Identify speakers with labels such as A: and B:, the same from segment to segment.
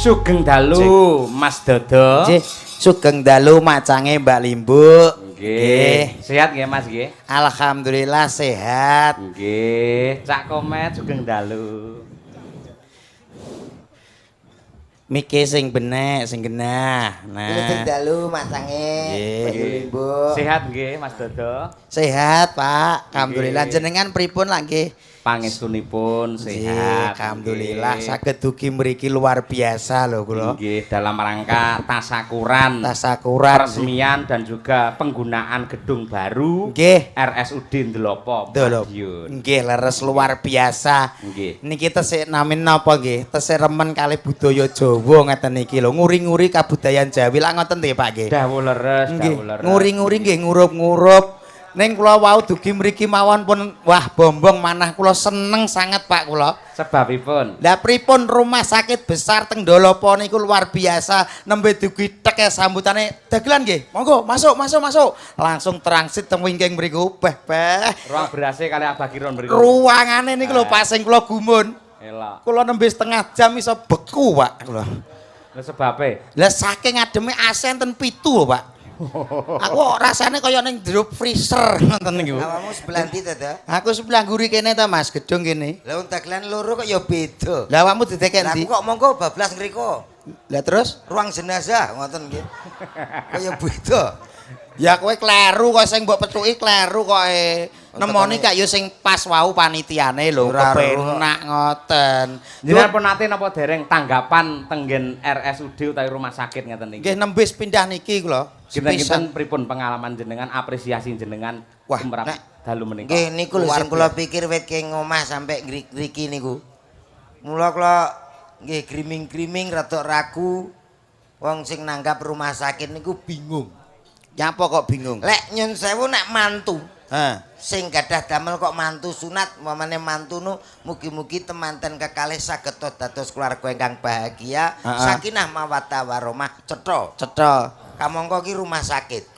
A: Sugeng dalu Mas Dodo.
B: Nggih, sugeng dalu macange Mbak Limbu.
A: Nggih. Sehat nggih Mas nggih?
B: Alhamdulillah sehat.
A: Nggih. Cak Komet sugeng dalu.
B: Miki sing benek, sing genah. Nah.
C: Sugeng dalu macange Mbak Limbu.
A: Sehat nggih Mas Dodo.
B: Sehat, Pak. Alhamdulillah jenengan pripun lah nggih?
A: Pangestunipun sehat.
B: Alhamdulillah saged dugi mriki luar biasa lho kula.
A: Nggih, dalam rangka tasakuran. Peresmian dan juga penggunaan gedung baru.
B: Nggih.
A: RSUD Ndelopo.
B: Nggih, leres luar biasa.
A: Nggih.
B: Niki tesih namin napa nggih? Tesih remen kalih budaya Jawa ngeten iki lho. Nguri-nguri kabudayan Jawi lah ngoten nggih, Pak nggih.
A: Dawuh leres, dawuh leres.
B: Nguri-nguri nggih ngurup-ngurup. Ning kula wau dugi mriki mawon pun wah bombong manah kula seneng sangat Pak kula.
A: Sebabipun.
B: Lah pripun rumah sakit besar teng Ndolopo niku luar biasa nembe dugi tek sambutane dagelan nggih. Monggo masuk. Langsung transit teng wingking mriku. Beh.
A: Ruang berase kali abagiron mriku.
B: Ruangane niku lho Pak sing kula gumun.
A: Elok.
B: Kula nembe setengah jam iso beku Pak kula.
A: Lah sebabe.
B: Lah saking ademe AC enten 7 Pak. Aku rasane kaya ning drop freezer ngoten niku.
C: Awakmu sebelah ndi to?
B: Aku sebelah nguri kene ta Mas, gedung kene.
C: Lah wong dagelan loro kok ya beda.
B: Lah awakmu didek
C: Lah
B: endi?
C: kok monggo bablas ngriko.
B: Lah terus?
C: Ruang jenazah ngoten nggih. Kaya beda.
B: Ya kowe kleru kok sing mbok petuki kleru kok nemoni kak yo sing pas wau panitiane lho kepenak ngoten.
A: Jenengan pun nate napa dereng tanggapan tenggen RSUD utawi rumah sakit ngeten niki.
B: Nggih nembis pindah niki kula.
A: Kinten pripun pengalaman jenengan, apresiasi jenengan tumrap dalu menika.
C: Nggih niku lho sing kula pikir wit ke ngomah sampai ngriki niku. Mula kula nggih griming-griming rada ragu wong sing nanggap rumah sakit niku bingung.
B: Nyapa kok bingung?
C: Lek nyun sewu nek mantu.
B: Ha.
C: Sing gadah damel kok mantu sunat mamane mantu nu mugi-mugi temanten kekalih saged dados keluarga ingkang bahagia sakinah mawaddah warahmah cetha kamangka ki rumah sakit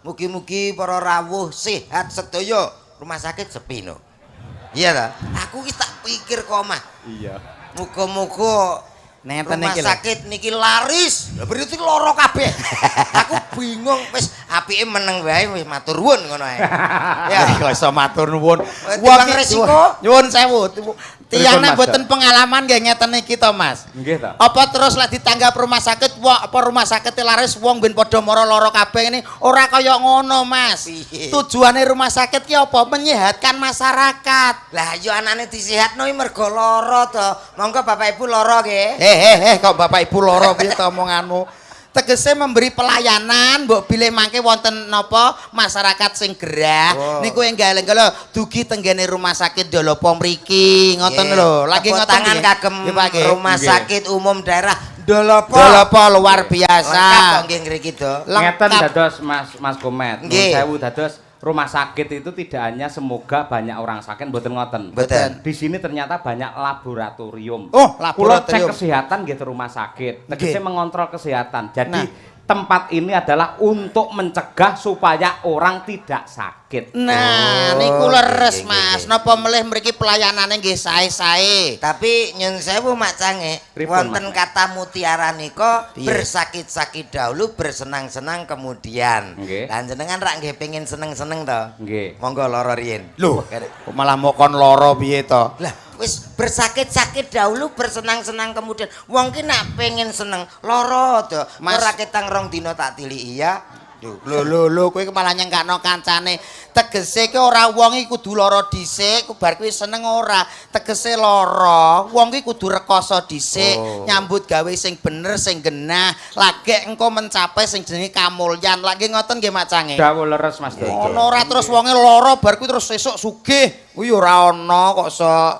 C: mugi-mugi para rawuh sehat sedaya rumah sakit sepi no iya ta aku ki tak pikir kok mah
A: iya
C: muga-muga rumah sakit niki laris lha berarti loro kabeh aku bingung wis apike meneng wae wis matur nuwun ngono ae
B: ya kok iso matur nuwun
C: wong resiko
B: nyuwun sewu tiyang nek mboten pengalaman nggih ngeten iki to Mas
A: nggih ta
B: apa terus lek ditanggap rumah sakit apa rumah sakit laris wong ben padha mara lara kabeh ini ora kaya ngono Mas tujuane rumah sakit ki apa menyehatkan masyarakat
C: lah yo anane disehatno mergo lara to monggo Bapak Ibu lara nggih
B: kok Bapak Ibu loro piye to omonganmu tegese memberi pelayanan mbok bilih mangke wonten napa masyarakat sing gerah niku enggal-enggal dugi tenggene rumah sakit Ndolopo mriki ngoten lho lagi ngoten
C: tangan kagem rumah sakit umum daerah Ndolopo
B: luar biasa
C: lengkap nggih ngriki to
A: ngeten dados Mas Komet nuwun sewu dados rumah sakit itu tidak hanya semoga banyak orang sakit mboten ngoten.
C: Mboten.
A: Di sini ternyata banyak laboratorium.
B: Oh,
A: laboratorium.
B: Cek
A: kesehatan gitu rumah sakit. Tegese mengontrol kesehatan. Jadi tempat ini adalah untuk mencegah supaya orang tidak sakit.
B: Nah, niku leres Mas. Napa melih mriki pelayanane nggih sae-sae.
C: Tapi nyun sewu Mak Cange, wonten kata mutiara nika bersakit-sakit dahulu, bersenang-senang kemudian. Lan jenengan rak nggih pengin seneng-seneng to?
A: Nggih.
C: Monggo lara riyin.
B: Lho, malah mokon lara piye to?
C: Lah, wis bersakit-sakit dahulu bersenang-senang kemudian wong ki nak pengen seneng lara to ora ketang rong dina tak tiliki ya
B: lho kowe malah nyengkakno kancane tegese ki ora wong iki kudu lara dhisik bar kuwi seneng ora tegese lara wong ki kudu rekoso dhisik nyambut gawe sing bener sing genah lagek engko mencapai sing jenenge kamulyan lagi ngoten nggih Mak Cange
A: dawuh leres Mas Dodo
B: ono ora terus wonge lara bar kuwi terus sesuk sugih kuwi ora ono kok sok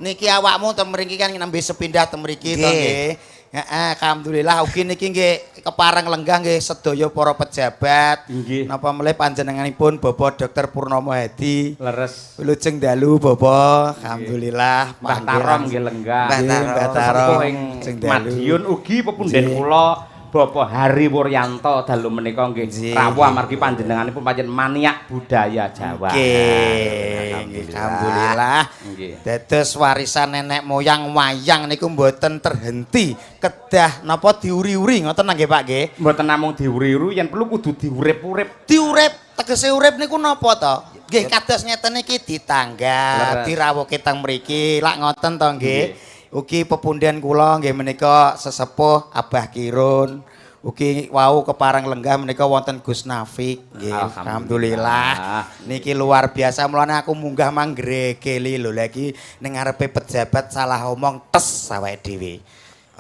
B: niki awakmu ten mriki kan nembe sepindah ten mriki to nggih alhamdulillah ugi niki nggih kepareng lenggah nggih sedaya para pejabat.
A: Nggih.
B: Napa melih panjenenganipun Bapak Dr. Purnomo Hadi.
A: Leres.
B: Wilujeng dalu Bapak. Alhamdulillah.
A: Mbah Tarom nggih lenggah.
B: Mbah Tarom
A: ing Madiun ugi pepunden kula Bapak Hari Wuryanto dalu menika nggih rawuh amargi panjenenganipun pancen maniak budaya Jawa.
B: Nggih. Alhamdulillah.
A: Nggih.
B: Dados warisan nenek moyang wayang niku mboten terhenti. Kedah napa diuri-uri ngoten nggih Pak nggih.
A: Mboten namung diuri-uri yen perlu kudu diurip-urip.
B: Diurip tegese urip niku napa to? Nggih kados ngeten iki ditangga, dirawuhke teng mriki. Lak ngoten to nggih. Ugi pepundhen kula nggih menika sesepuh Abah Kirun. Ugi wau kepareng lenggah menika wonten Gus Nafik nggih. Alhamdulillah. Niki luar biasa mulane aku munggah manggregeli lho lagi ning ngarepe pejabat salah omong tes awake dhewe.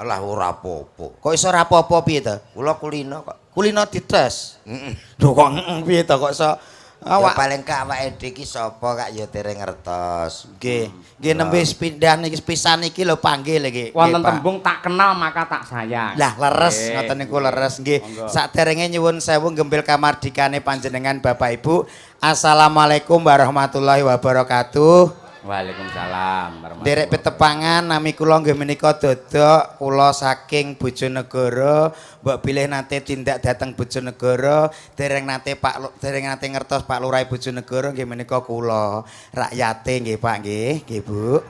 C: Alah ora apa-apa.
B: Kok iso ora apa-apa piye to?
C: Kula kulino kok.
B: Kulino dites.
C: Heeh.
B: Lho kok piye to kok iso
C: Awak paling ka awake dhewe iki sapa kak ya dereng ngertos.
B: Nggih. Nggih nembe pindah niki pisan iki lho panggil iki.
A: Wonten tembung tak kenal maka tak sayang.
B: Lah leres ngoten niku leres nggih. Saderenge nyuwun sewu gempil kamardikane panjenengan Bapak Ibu. Assalamualaikum warahmatullahi wabarakatuh.
A: Waalaikumsalam warahmatullahi.
B: Derek petepangan nami kula nggih menika Dodok, kula saking Bojonegoro, mbok bilih nate tindak dhateng Bojonegoro, dereng nate ngertos Pak Lurah Bojonegoro nggih menika kula. Rakyate nggih Pak nggih, nggih Bu.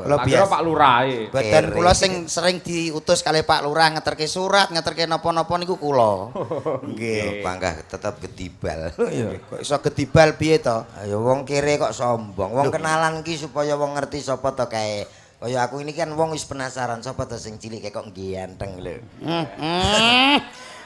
B: Kula biasa
A: Pak Lurah.
B: Boten kula sing sering diutus kali Pak Lurah ngeterke surat, ngeterke napa-napa niku kula. Nggih.
C: Bangga tetep gedibal.
B: Kok iso gedibal piye to?
C: Ayo wong kere kok sombong. Wong kenalan ki supaya wong ngerti sapa to kae. Kaya aku ini kan wong wis penasaran sapa to sing cilik kok ganteng lho.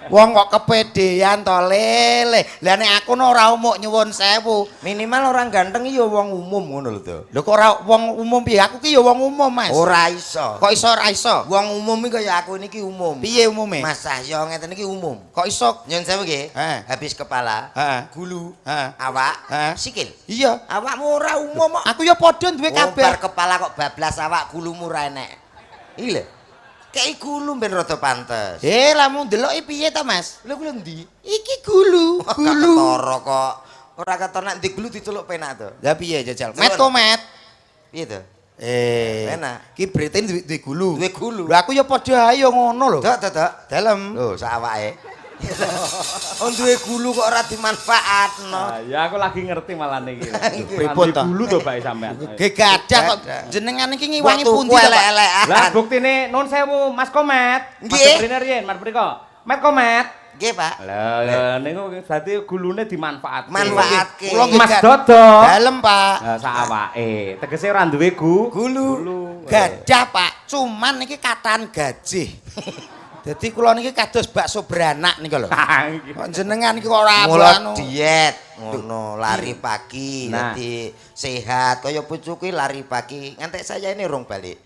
B: Wong kok kepedean to lele. Lah nek aku ora umuk nyuwun sewu.
C: Minimal orang ganteng iki ya wong umum ngono lho to.
B: Lho kok ora wong umum piye? Aku ki ya wong umum, Mas.
C: Ora iso.
B: Kok iso ora iso?
C: Wong umum iki kaya aku niki umum.
B: Piye umume?
C: Mas Cahyo ngeten iki umum.
B: Kok iso?
C: Nyun sewu nggih. Habis kepala, gulu, awak, sikil.
B: Iya.
C: Awakmu ora umum kok.
B: Aku ya padha duwe kabeh.
C: Bar kepala kok bablas awak gulumu ora enek. Iki lho. Kayak gulu ben rada pantes.
B: Lamun ndeloki piye to, Mas?
C: Lho kuwi ndi?
B: Iki gulu, gulu.
C: Ketara kok. Ora keton nek ndi gulu diceluk penak to.
B: Lah piye jajal? Met komet.
C: Piye to?
B: Enak. Ki brite duwe gulu.
C: Duwe gulu.
B: Lah aku ya padha ayo ngono lho.
C: Dok.
B: Dalem.
C: Lho sak awake. Oh duwe gulu kok ora dimanfaatno.
A: Ya aku lagi ngerti malah niki.
B: Pripun to?
A: Gulu to Pak sampean.
B: Ge gadah kok jenengan iki ngiwangi pundi to, Pak?
A: Lah buktine nun sewu Mas Komet.
B: Nggih.
A: Mas riyen mar mriko. Met Komet.
C: Nggih, Pak.
A: Lah niku berarti gulune dimanfaatke.
C: Manfaatke.
B: Kula
A: Mas Dodo.
B: Dalem, Pak.
A: Lah sak awake. Tegese ora duwe
B: gulu. Gadah, Pak. Cuman iki katahan gajih. Dadi kula niki kados bakso beranak niku lho. Kok jenengan iki kok ora
C: anu diet ngono, lari pagi dadi sehat. Kaya pucuku lari pagi. Ngantek saya ini rong balik.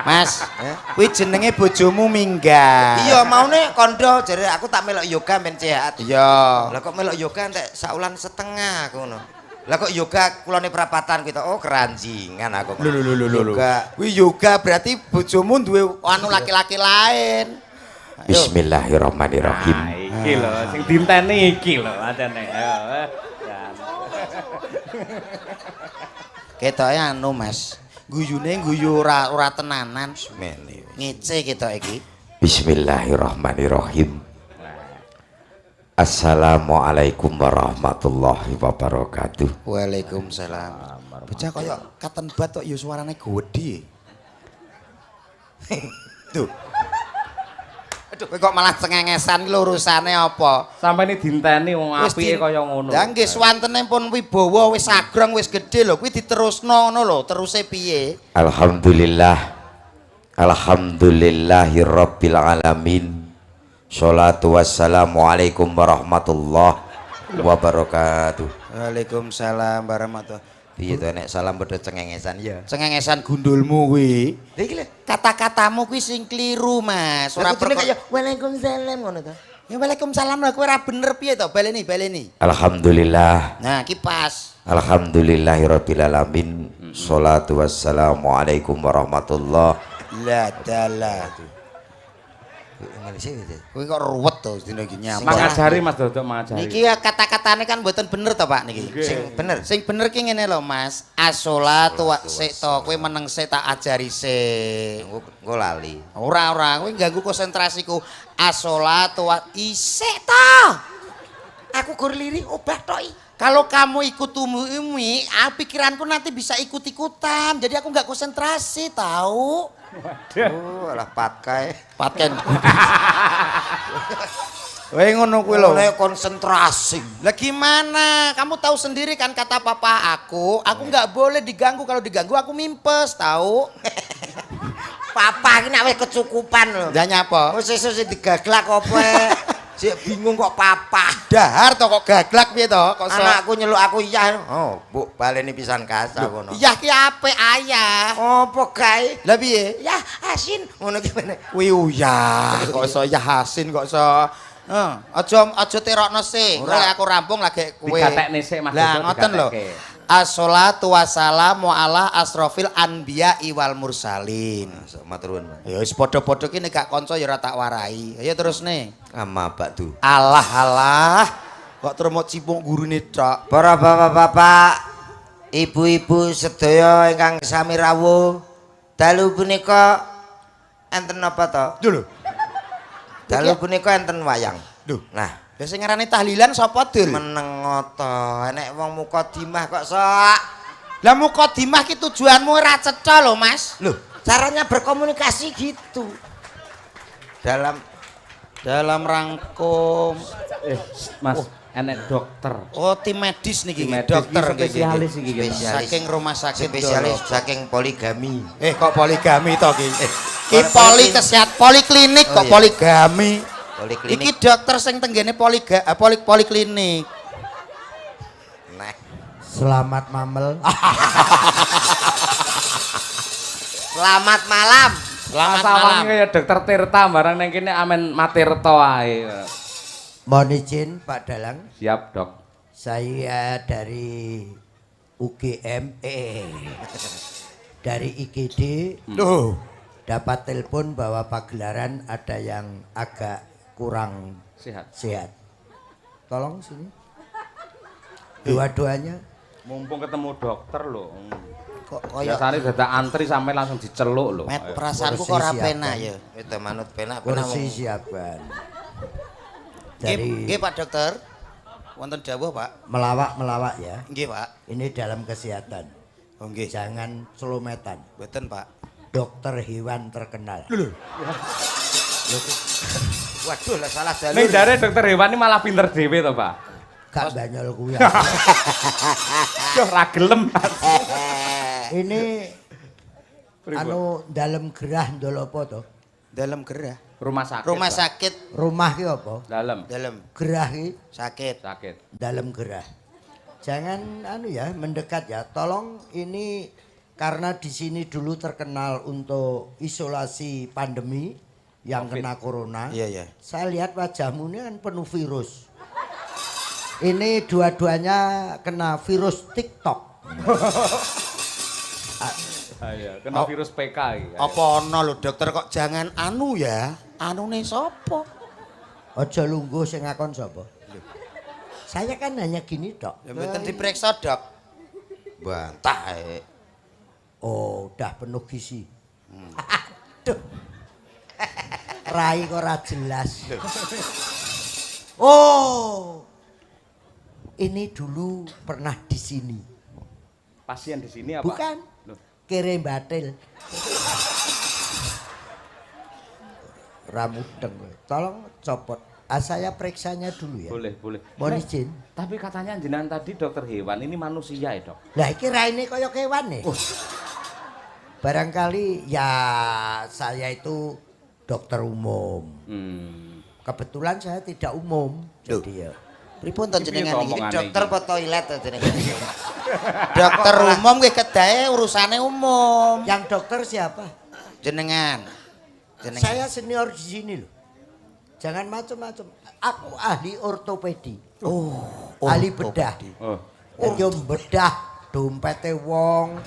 B: Mas, kuwi jenenge bojomu minggah.
C: Iya, maune kondo jare aku tak melok yoga ben sehat.
B: Iya.
C: Lah kok melok yoga entek saulan setengah ngono. Lah kok yoga kulone perapatan kita keranjingan aku.
B: Lho. Kuwi yoga berarti bojomu duwe anu laki-laki lain.
C: Bismillahirrahmanirrahim.
A: Iki lho sing dinteni iki lho atene. Ayo.
B: Ketoke anu, Mas. Guyune guyu ora tenanan.
C: Semene.
B: Ngece ketok iki.
C: Bismillahirrahmanirrahim. Assalamualaikum warahmatullahi wabarakatuh.
B: Waalaikumsalam. Bocah kaya katen bat kok ya suarane gedhe. Tuh. Aduh, kowe kok malah cengengesan iki lho urusane apa?
A: Sampene dinteni wong apike kaya ngono.
B: Lah nggih swantene pun wibawa wis agrong wis gedhe lho, kuwi diterusno ngono lho, teruse piye?
C: Alhamdulillah. Alhamdulillahirabbil alamin. Sholatu wassalamu alaikum warahmatullahi wabarakatuh.
B: Waalaikumsalam warahmatullahi.
C: Piye to nek salam padha cengengesan ya.
B: Cengengesan gundulmu kuwi.
C: Lha iki lho.
B: Kata-katamu kuwi sing kliru, Mas. Ora
C: kaya waalaikumsalam ngono to.
B: Ya waalaikumsalam lho kowe ora bener piye to? Baleni.
C: Alhamdulillah.
B: Nah, iki pas.
C: Alhamdulillahirabbil alamin. Sholatu wassalamu alaikum warahmatullahi.
B: La dalah.
C: Indonesia gitu.
B: Kowe kok ruwet to dina iki nyamuk.
A: Mangajari Mas Dodok mangajari.
B: Niki ya kata-katane kan mboten bener to Pak niki.
C: Sing bener.
B: Sing bener ki ngene lho Mas. Asolatu wa sik to kowe meneng sik tak ajari sik.
C: Engko lali.
B: Ora kowe ganggu konsentrasiku. Asolatu wa isik to.
C: Aku gur liri obah tok.
B: Kalau kamu ikut umi, pikiranku nanti bisa ikut-ikutan. Jadi aku nggak konsentrasi, tahu?
C: Oh, alah patkai.
B: Patken. Weh ngono kuwi lho.
C: Oleh konsentrasi.
B: Lah gimana? Kamu tahu sendiri kan kata papa aku nggak boleh diganggu. Kalau diganggu aku mimpes, tahu?
C: Papa iki nek wis kecukupan lho.
B: Lah nyapa?
C: Wis sesuk sing digaglak opo? Sik bingung kok papa.
B: Dahar to kok gaglak piye to? Kok
C: Anakku nyeluk aku iya. Oh, Bu, baleni pisan kasa kono.
B: Iya ki apik ayah.
C: Opo gae?
B: Lah piye?
C: Ya, asin. Ngono ki meneh.
B: Kuwi uyah, kok iso Yasin kok iso. Aja terokno sih.
C: Ora.
B: Oleh aku rampung lagi kowe.
A: Digatekne sik Mas
B: Lah
A: Dodok.
B: ngoten lho. As-sholatu wassalamu ala asrofil anbiya wal mursalin.
C: Matur nuwun, Mas.
B: Ya wis padha-padha ki nek gak kanca ya ora tak warai. Ayo terus nih.
C: Amma ba'du.
B: Alah. Kok terus cipung gurune tok.
C: Para bapak-bapak, ibu-ibu sedaya ingkang sami rawuh, dalu punika enten apa to?
B: Lho.
C: Dalu punika enten wayang.
B: Duh.
C: Nah,
B: Lah sing ngarani tahlilan sapa Dul?
C: meneng ngoto, enek wong mukadimah kok sok.
B: Lah mukadimah ki tujuanmu ora cetha lho, Mas.
C: Loh, caranya berkomunikasi gitu.
B: Dalam rangkum
A: Mas, enek dokter.
B: tim medis niki
A: Tim medis
B: dokter
A: iki spesialis iki, Mas.
C: Spesialis.
B: saking rumah sakit
C: Spesialis
B: Doro.
C: saking poligami.
B: Kok poligami to ki? Ki
C: poliklinik.
B: poliklinik
C: Oh,
B: kok
C: iya.
B: poligami.
C: Poliklinik.
B: Iki dokter sing tenggene poliklinik.
C: Nah,
D: Selamat mamel.
C: selamat malam.
B: Selamat
A: Masalahnya
B: malam.
A: kaya dokter Tirta barang nang kene amen Matirto ae.
D: Mohon izin Pak Dalang,
A: Siap, Dok.
D: saya dari UGM dari IGD
B: Loh,
D: dapat telepon bahwa pagelaran ada yang agak kurang
A: Sehat.
D: sehat. Tolong sini. Dua-duanya.
A: Mumpung ketemu dokter lho.
B: kok kaya
A: Biasane dadak antri sampe langsung diceluk lho.
B: met
A: Ayo.
B: perasaanku
D: Kursi
B: kok ora
D: siapa?
B: penak ya.
C: Itu manut penak
D: Kursi siapkan.
B: Nggih,
D: Dari
B: nggih Pak Dokter. Wonten dawuh, Pak.
D: melawak ya.
B: Nggih, Pak.
D: Ini dalam kesehatan.
B: Oh nggih.
D: Jangan selometan.
B: Mboten, Pak.
D: Dokter hewan terkenal.
C: Waduh, lah salah jalur.
A: Ning jare dokter hewan ini malah pinter dhewe to, Pak.
D: Kak banyol kuwi.
A: Yo ra gelem.
D: Ini anu dalam gerah ndolopo to?
B: Dalam gerah.
A: Rumah sakit.
B: Rumah
A: Pak.
B: sakit
D: Rumah ki apa?
A: Dalam
B: dalam
D: Gerah ki
B: sakit.
A: sakit.
D: dalam gerah. Jangan anu ya mendekat ya. Tolong ini karena di sini dulu terkenal untuk isolasi pandemi yang
A: Covid.
D: kena corona.
B: Iya, iya.
D: Saya lihat wajahmu ini kan penuh virus. Ini dua-duanya kena virus TikTok.
A: Iya, kena virus PK iki.
B: Apa ana lho dokter kok jangan anu ya? Anune sapa?
D: Ojo lungguh sing ngakon sapa? Saya kan hanya gini tok.
B: Ya mboten diperiksa, Dok.
C: Bantah.
D: Oh, udah penuh gizi. Aduh. Rai kok ora jelas. Oh. Ini dulu pernah di sini.
A: Pasien di sini apa?
D: Bukan.
A: Loh.
D: Kere batil. Ramudeng. Tolong copot. Saya periksanya dulu ya.
A: Boleh, boleh.
D: Mohon
A: Nek,
D: izin.
A: Tapi katanya jenengan tadi dokter hewan ini manusia ya, Dok?
D: Lah iki raine kaya kewan nih. Barangkali ya saya itu dokter umum. Kebetulan saya tidak umum. Jadi ya.
B: Pripun to jenengan iki?
A: Ngomongane
C: Dokter
A: iki.
C: apa toilet to jenenge?
B: Dokter umum nggih kedae urusane umum.
D: Yang dokter siapa?
B: Jenengan.
D: Saya senior di sini loh. Jangan macam-macam. Aku ahli ortopedi. Ahli bedah.
A: Oh.
D: Yo bedah dompete wong,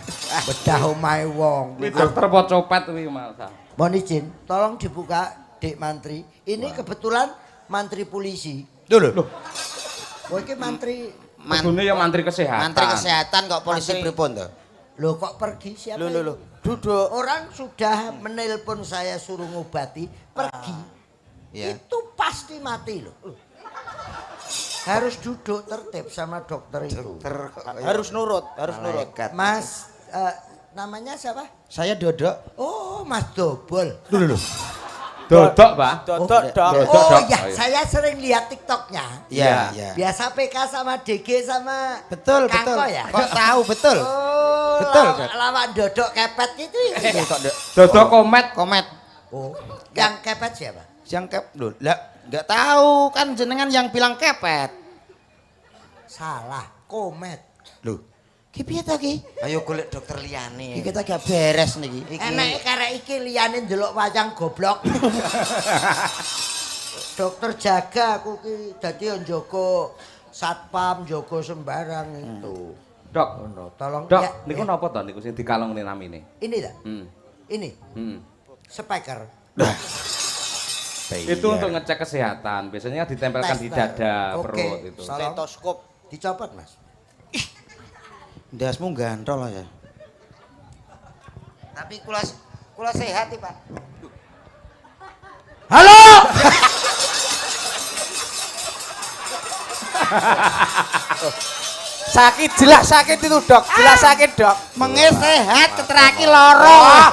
D: bedah omahe wong.
A: Kuwi dokter apa copet kuwi malah.
D: Mohon izin, tolong dibuka Dek Mantri. Ini kebetulan mantri polisi.
B: Loh.
D: Oh, ini mantri.
A: Kudune ya mantri kesehatan.
B: Mantri kesehatan kok polisi pripun to?
D: Loh kok pergi siapa?
B: Loh.
D: Duduk. Orang sudah menelpon saya suruh ngobati, pergi.
B: Iya.
D: Itu pasti mati loh. Harus duduk tertib sama dokter itu.
B: Harus nurut.
D: Mas, namanya siapa?
B: Saya Dodok.
D: Oh, Mas Dobol.
B: Loh.
A: Dodok, Pak.
B: Dodok.
D: Oh ya, saya sering lihat TikToknya.
B: Iya.
D: Biasa PK sama DG sama
B: Betul.
D: Kangko ya?
B: Kok tahu betul?
D: Oh,
B: Betul, Dok.
D: lawan Dodok kepet itu ya?
A: Dodok komet.
D: Oh, yang kepet siapa?
B: Yang loh, lah enggak tahu kan jenengan yang bilang kepet.
D: Salah, komet.
B: Loh. Ki piye ta ki?
C: Ayo golek dokter liyane.
B: Iki kita gak beres niki.
D: Enak karek iki liyane ndelok wayang goblok. Dokter jaga aku ki dadi yo njogo satpam, njogo sembarang itu.
A: Dok,
D: Tolong
A: Dok,
D: ya,
A: niku
D: ya.
A: napa to niku sing dikalongne namine?
D: Ini dah. Ini speaker.
A: Itu untuk ngecek kesehatan. Biasanya ditempelkan di dada, perut itu.
D: Stetoskop dicopot, Mas.
B: Ndasmu gantol ya.
C: Tapi kula sehat iki, Pak.
D: Halo.
B: Jelas sakit itu, Dok. Jelas sakit, Dok. Menge sehat keteraki loro.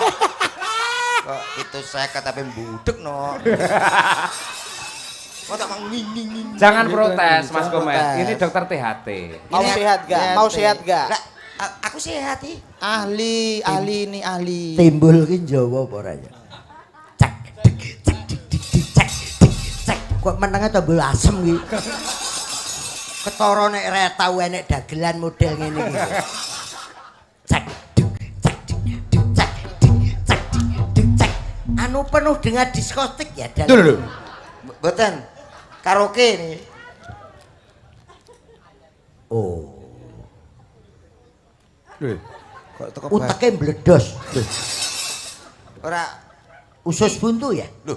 C: Kok itu saya tapi budek no. Kok tak nging.
A: Jangan protes, Mas Komet. Ini dokter THT.
B: Mau sehat gak? Mau sehat gak?
C: Lah, aku sehat iki.
B: Ahli ini ahli.
D: Timbul ki Jawa apa ora ya? Cek cek. Kok menenge tombol asem ki. Ketara nek re tau enek dagelan model ngene iki. Cek cek. Anu penuh dengan diskotik ya.
B: Lho.
C: Mboten. Karaoke ini.
D: Oh,
B: Kok teko
D: uteke mbledos.
C: Ora
D: Usus buntu ya?
C: lho.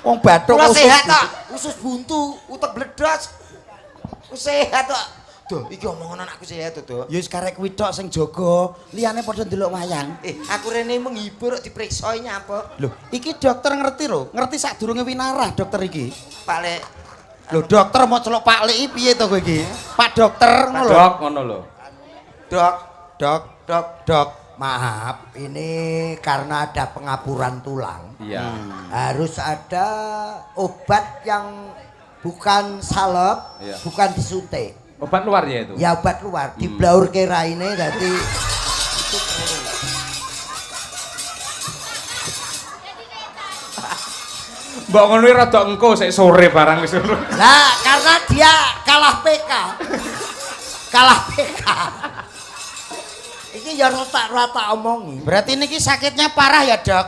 B: wong bathuk
C: Kula sehat tok. Usus buntu, utek bledos. Ku sehat tok. Duh, iki omongan anakku sehat to, Dok.
B: Ya wis karek kuwi tok sing jaga, liyane padha ndelok wayang.
C: Aku rene menghibur kok diperiksa nyapa.
B: Lho, iki dokter ngerti lho, ngerti sadurunge winarah dokter iki.
C: Pak Lek.
B: Lho, dokter mau celuk Pak Lek iki piye to kowe iki? Pak dokter ngono lho.
A: Dok, ngono lho.
B: Dok.
D: Maaf, ini karena ada pengapuran tulang.
A: Iya.
D: Harus ada obat yang bukan salep,
A: Iya.
D: bukan disuntik.
A: Obat luar ya itu?
D: Ya obat luar, diblaurke raine dadi
A: Mbok ngono iki rada engko sik sore barang wis ngono.
D: Lah, karena dia kalah PK. Kalah PK. Iki ya rata-rata omongi.
B: Berarti niki sakitnya parah ya, Dok?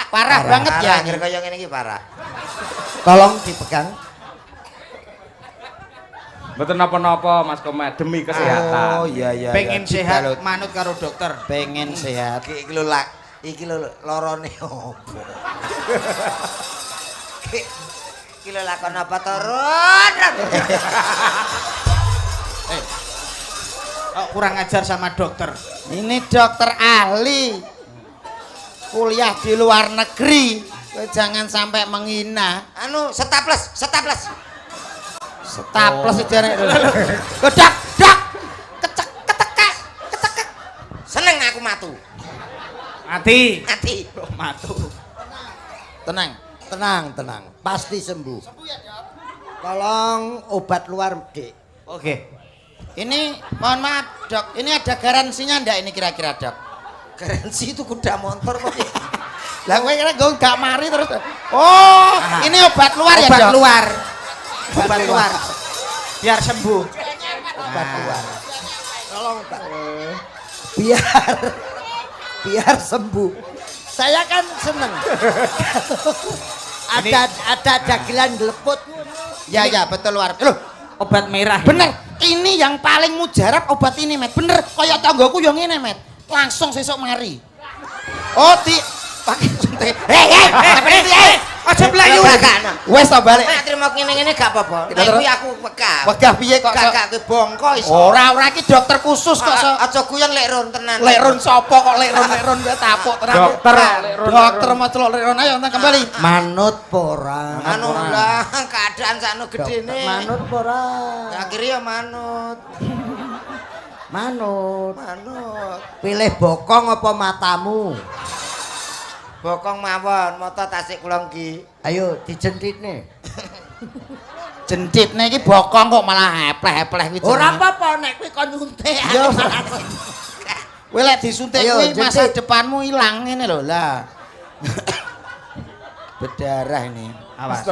B: Parah banget ya.
C: Anjir kaya ngene iki parah.
D: Tolong dipegang.
A: Mboten napa-napa Mas Komet demi kesehatan.
B: Oh iya.
C: Pengen
B: ya.
C: sehat,
B: Balut.
C: manut karo dokter.
B: Pengen sehat.
C: Iki lho lorone opo? Iki lho lakon apa turun? Kurang ajar sama dokter.
B: Ini dokter ahli. Kuliah di luar negeri. Kowe jangan sampai menghina.
C: Anu, staples.
B: Staples itu nek. Dak. Ketekek.
C: Seneng aku matu.
A: Mati.
C: Matu.
B: Tenang.
D: Pasti sembuh. Tolong obat luar, Dik.
C: Oke.
B: Ini mohon maaf, Dok. Ini ada garansinya ndak ini kira-kira, Dok?
C: Garansi itu kuda motor kok.
B: Lah kowe kira gue gak mari terus. Oh, ini obat luar ya, Dok?
C: Obat luar. Biar sembuh.
D: Obat luar. Tolong, Pak. Biar sembuh. Saya kan seneng. ada dagelan geleput.
B: Ya, betul luar. Loh,
C: Obat merah.
B: bener. Ini yang paling mujarab obat ini, Met. Bener, kaya tanggoku yang ngene, Met. Langsung sesuk mari. Oh, pakai suntik. Hei, aja mlayu. Wes to balik.
C: Nek trimo ngene-ngene gak apa-apa. Nek kuwi aku wegah.
B: Wegah piye kok?
C: Gak kuwi bongko iso.
B: Ora iki dokter khusus kok.
C: Aja guyon lek ron tenan.
B: Lek ron sapa kok lek ron kowe tapuk tenan.
A: Dokter,
B: dokter macelok lek ron ayo nang kembali.
D: Manut pora.
C: Anu lah keadaan sakno gedene.
D: Manut pora.
C: Akhire ya manut.
D: Manut.
C: Manut.
D: Pilih bokong apa matamu?
C: Bokong mawon, mata tasik kula nggih.
D: Ayo dijentitne.
B: Jentitne iki bokong kok malah hepleh-hepleh kuwi.
D: Ora apa-apa nek kowe kon nyuntik.
B: Yo. Kowe lek disuntik kuwi masa depanmu ilang ngene lho lah. Berdarah ini. Awas.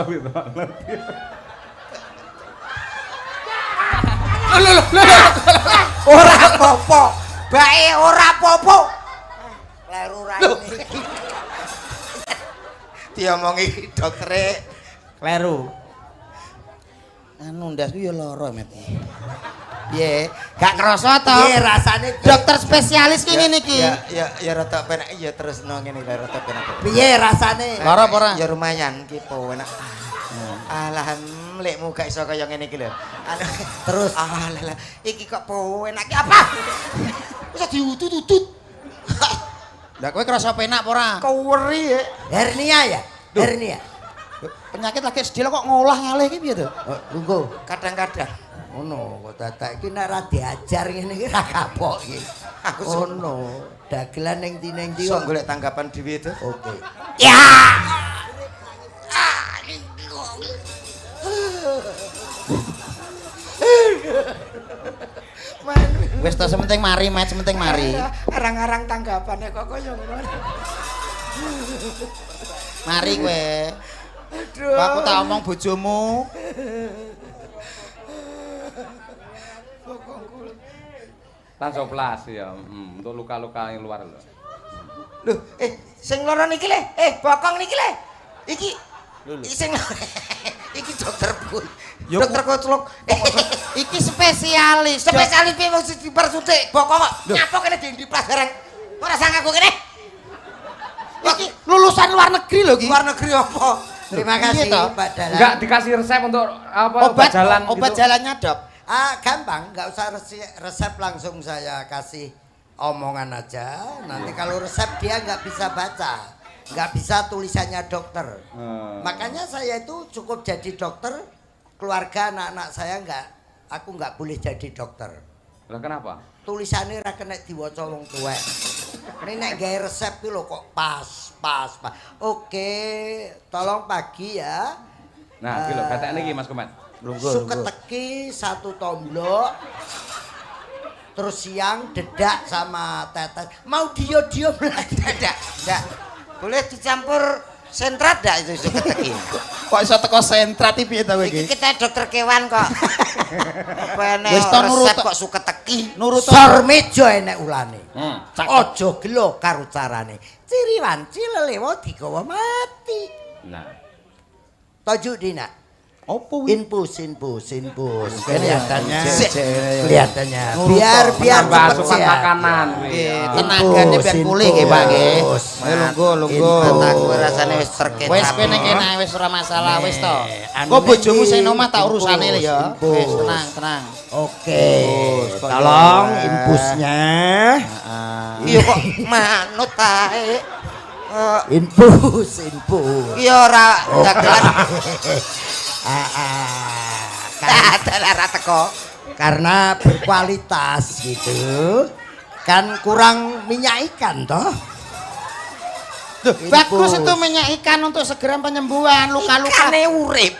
C: Ora apa-apa. Bae ora apa-apa. Kleru ra iki. Diomongi doktere
B: Kleru. Anu ndas ku ya lara met. Piye? Gak kerasa to?
D: Piye rasane
B: Dokter spesialis ki ngene iki.
C: Ya rada penak ya terusno ngene lho rada penak.
D: piye rasane?
B: Lara apa ora?
C: Ya lumayan ki penak. Alhamdulillah gak iso kaya ngene iki lho.
D: Terus
C: Alah iki kok penak ki apa? Wis diutut-utut.
B: Lah kowe kerasa penak apa ora?
C: Keweri ya.
D: hernia ya? Hernia.
B: Penyakit lagi sedih kok ngolah ngalih iki piye to?
D: Oh, lungguh.
C: Kadang-kadang
D: Ngono kok dadak iki nek ra diajar ngene iki ra kapok iki.
C: aku
D: Ngono. Dagelan ning ndi
C: iso golek tanggapan dhewe itu.
D: Oke.
C: Ya.
B: Wis to sementing mari, Mat, sementing mari.
C: Arang-arang tanggapane kok kaya ngono.
B: Mari kowe.
C: Aduh.
B: Aku tak omong bojomu.
A: Langsung plas ya, untuk luka-luka yang luar lho.
C: Loh, sing loro niki le. Bokong niki le. Iki sing iki dokter Bu. Dokter Koclok.
B: Iki spesialis.
C: Spesialis piye wong dipersuntik bokong kok nyapa kene di pelajaran. Ora sangkaku kene.
B: Iki lulusan luar negeri lho iki.
C: Luar negeri apa?
D: Terima kasih Pak Dalan.
A: Enggak dikasih resep untuk apa
B: Obat
A: jalan
B: obat
A: gitu.
B: jalannya, Dok.
D: Gampang, nggak usah resep langsung saya kasih omongan aja. Nanti kalau resep dia nggak bisa baca, nggak bisa tulisannya dokter. Makanya saya itu cukup jadi dokter, keluarga anak-anak saya aku nggak boleh jadi dokter.
A: Lah kenapa?
D: Tulisannya ra kena diwaca wong tuwek. Ini nek gawe resep ki lho kok pas. Oke, tolong pagi ya.
A: Nah, iki lho gatekne iki Mas Kumat.
D: Suketeki 1 tomblok. Terus siang dedak sama tetes. Mau dio-dio
C: Enggak. Boleh dicampur sentrat enggak itu suketeki?
B: Kok iso teko sentrat iki piye to kowe
C: Iki
B: iki?
C: kita dokter kewan kok. Apa ene
B: Wis to nurut
C: resep kok suketeki?
B: Nurut
D: Sor meja enek ulane.
A: Cakep.
D: Aja gelo karo carane. Ciriwan cilelewo digawa mati.
A: Nah.
D: Tajuk dina.
B: Opo
D: Infus. Kelihatannya.
B: Kelihatannya.
D: Kelihatannya.
B: Nurut
D: Biar
B: kok,
A: Tambah
D: cepet
A: asupan
D: sehat.
A: makanan kuwi.
B: Nggih, tenagane biar pulih nggih, Pak nggih. Ayo lungguh.
C: Mataku rasane wis terkena.
B: Wis kowe nek kene wis ora masalah wis to.
D: anu
B: Kok bojomu
D: iki,
B: sing omah tak urusane lho ya.
D: infus.
B: Wis tenang.
D: Oke.
B: Kok
D: Tolong
B: ya.
D: infusnya.
C: Iya kok manut tae.
D: Infus.
C: Iya ora dagelan. Adalah teko.
D: Karena berkualitas gitu. Kan kurang minyak ikan toh.
B: Duh, bagus itu minyak ikan untuk segera penyembuhan luka-luka.
C: Ikane urip.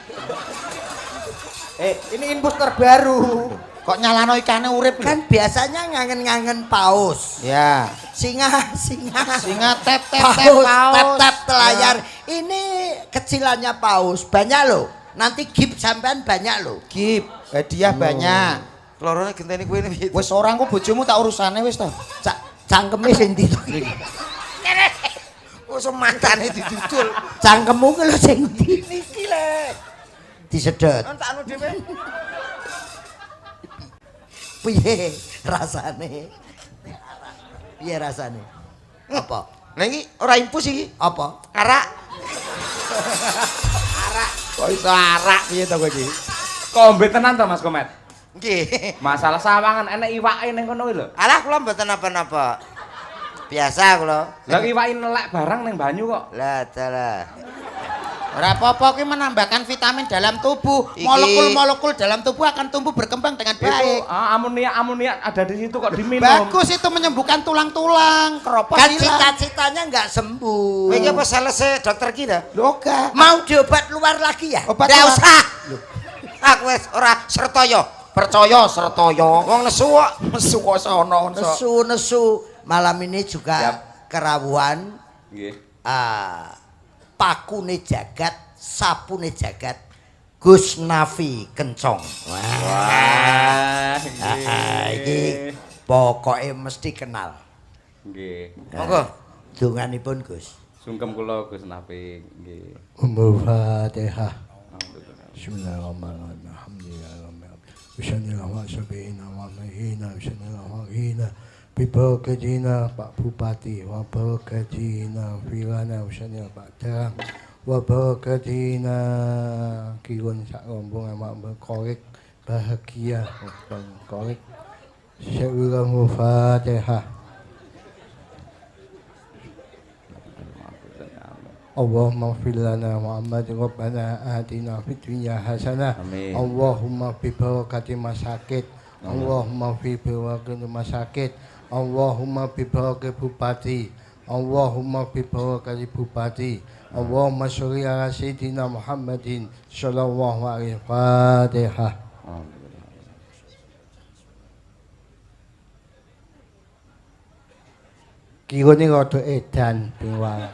D: Ini infus terbaru.
B: Kok nyalano ikane urip
D: Kan biasanya ngangen-ngangen paus.
B: Ya.
D: Singa.
B: Singa tep
D: Paus,
B: paus.
D: tep telayar. Ini kecilannya paus. Banyak loh. Nanti gift sampean banyak loh.
B: Gip, hadiah banyak.
C: Lorone genteni kuwi piye?
B: Wis ora engko bojomu tak urusane wis to.
D: Cangkeme sing ndi to?
C: Wis mantane didudul.
D: Cangkemmu ki lho sing ndi?
C: Niki le.
D: Disedot.
C: Tak anu dhewe.
D: Piye rasane? Piye rasane? Apa?
C: Lah iki ora impus iki.
D: Apa?
C: Arak.
B: Kok iso arak piye to kowe iki?
A: Kombe tenan to Mas Komet?
C: Nggih.
A: Masalah sawangan enek iwake ning kono kuwi lho.
C: Alah kula mboten napa-napa. Biasa kula.
A: Lah iwake nelek barang ning banyu kok.
C: Lah dalah.
B: Ora apa-apa ki menambahkan vitamin dalam tubuh.
C: Iki-
B: Molekul-molekul dalam tubuh akan tumbuh berkembang dengan baik.
A: Amonia ada di situ kok diminum.
B: Bagus itu menyembuhkan tulang-tulang, keropos
D: Kan
B: hilang.
D: cita-citanya nggak sembuh.
C: Kowe iki apa selesai dokter ki ta?
B: Loga.
D: Mau diobat luar lagi ya?
B: Obat
C: Ndak
B: luar.
C: usah. Aku wis ora sertoyo.
B: Percaya sertoyo.
C: Wong nesu kok.
B: Mesu kok sono.
D: Nesu-nesu malam ini juga kerawuan
A: Nggih.
D: pakune jagat, sapune jagat, Gus Nafi Kencong.
A: Wah.
D: Iki pokoknya mesti kenal.
A: Nggih.
C: Monggo.
D: Donganipun Gus.
A: Sungkem kula Gus Nafi nggih.
D: Al-Fatihah.
A: Alhamdulillah.
D: Bismillahirrahmanirrahim. Alhamdulillah. Bibakajina Pak Bupati, wabakajina Filana Usanil Pak Terang, wabakajina Kirun sak rombong amak berkorek bahagia, korek. Syai'ulahu Fatihah. Allahumma fir lana Muhammad Rabbana atina fid dunya hasanah.
A: Amin.
D: Allahumma fi barakati masakit. Allahumma fi barakati masakit. Allahumma fi barakati bupati. Allahumma fi barakati bupati. Allahumma sholli ala sayyidina Muhammadin sallallahu alaihi Fatihah. Kirone rada edan piwang.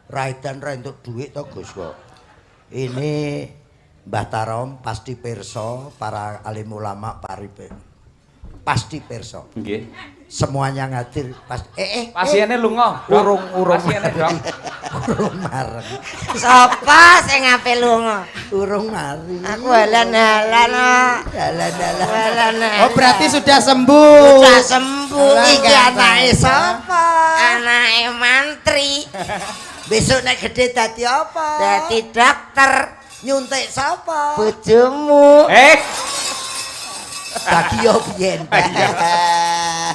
D: Raidan ra entuk dhuwit to Gus kok. Ini Mbah Tarom pasti pirsa, para alim ulama paripe. Pasti pirsa.
A: Nggih.
D: Semuanya ngadir
A: Pasiene lunga.
D: Urung
A: Pasiene, Dok.
D: urung mareng.
C: Sapa sing ape lunga?
D: Urung mari.
C: Aku halan-halan kok.
D: Dalan-dalan.
C: Halan-halan.
B: Oh berarti sudah sembuh.
C: Sudah sembuh.
B: Alah,
C: Iki
B: ganteng.
C: anake sapa? Anake mantri.
D: Besok nek gede dadi apa?
C: Dadi dokter.
D: Nyuntik sapa?
C: Bojomu.
D: Bagi yo biyen.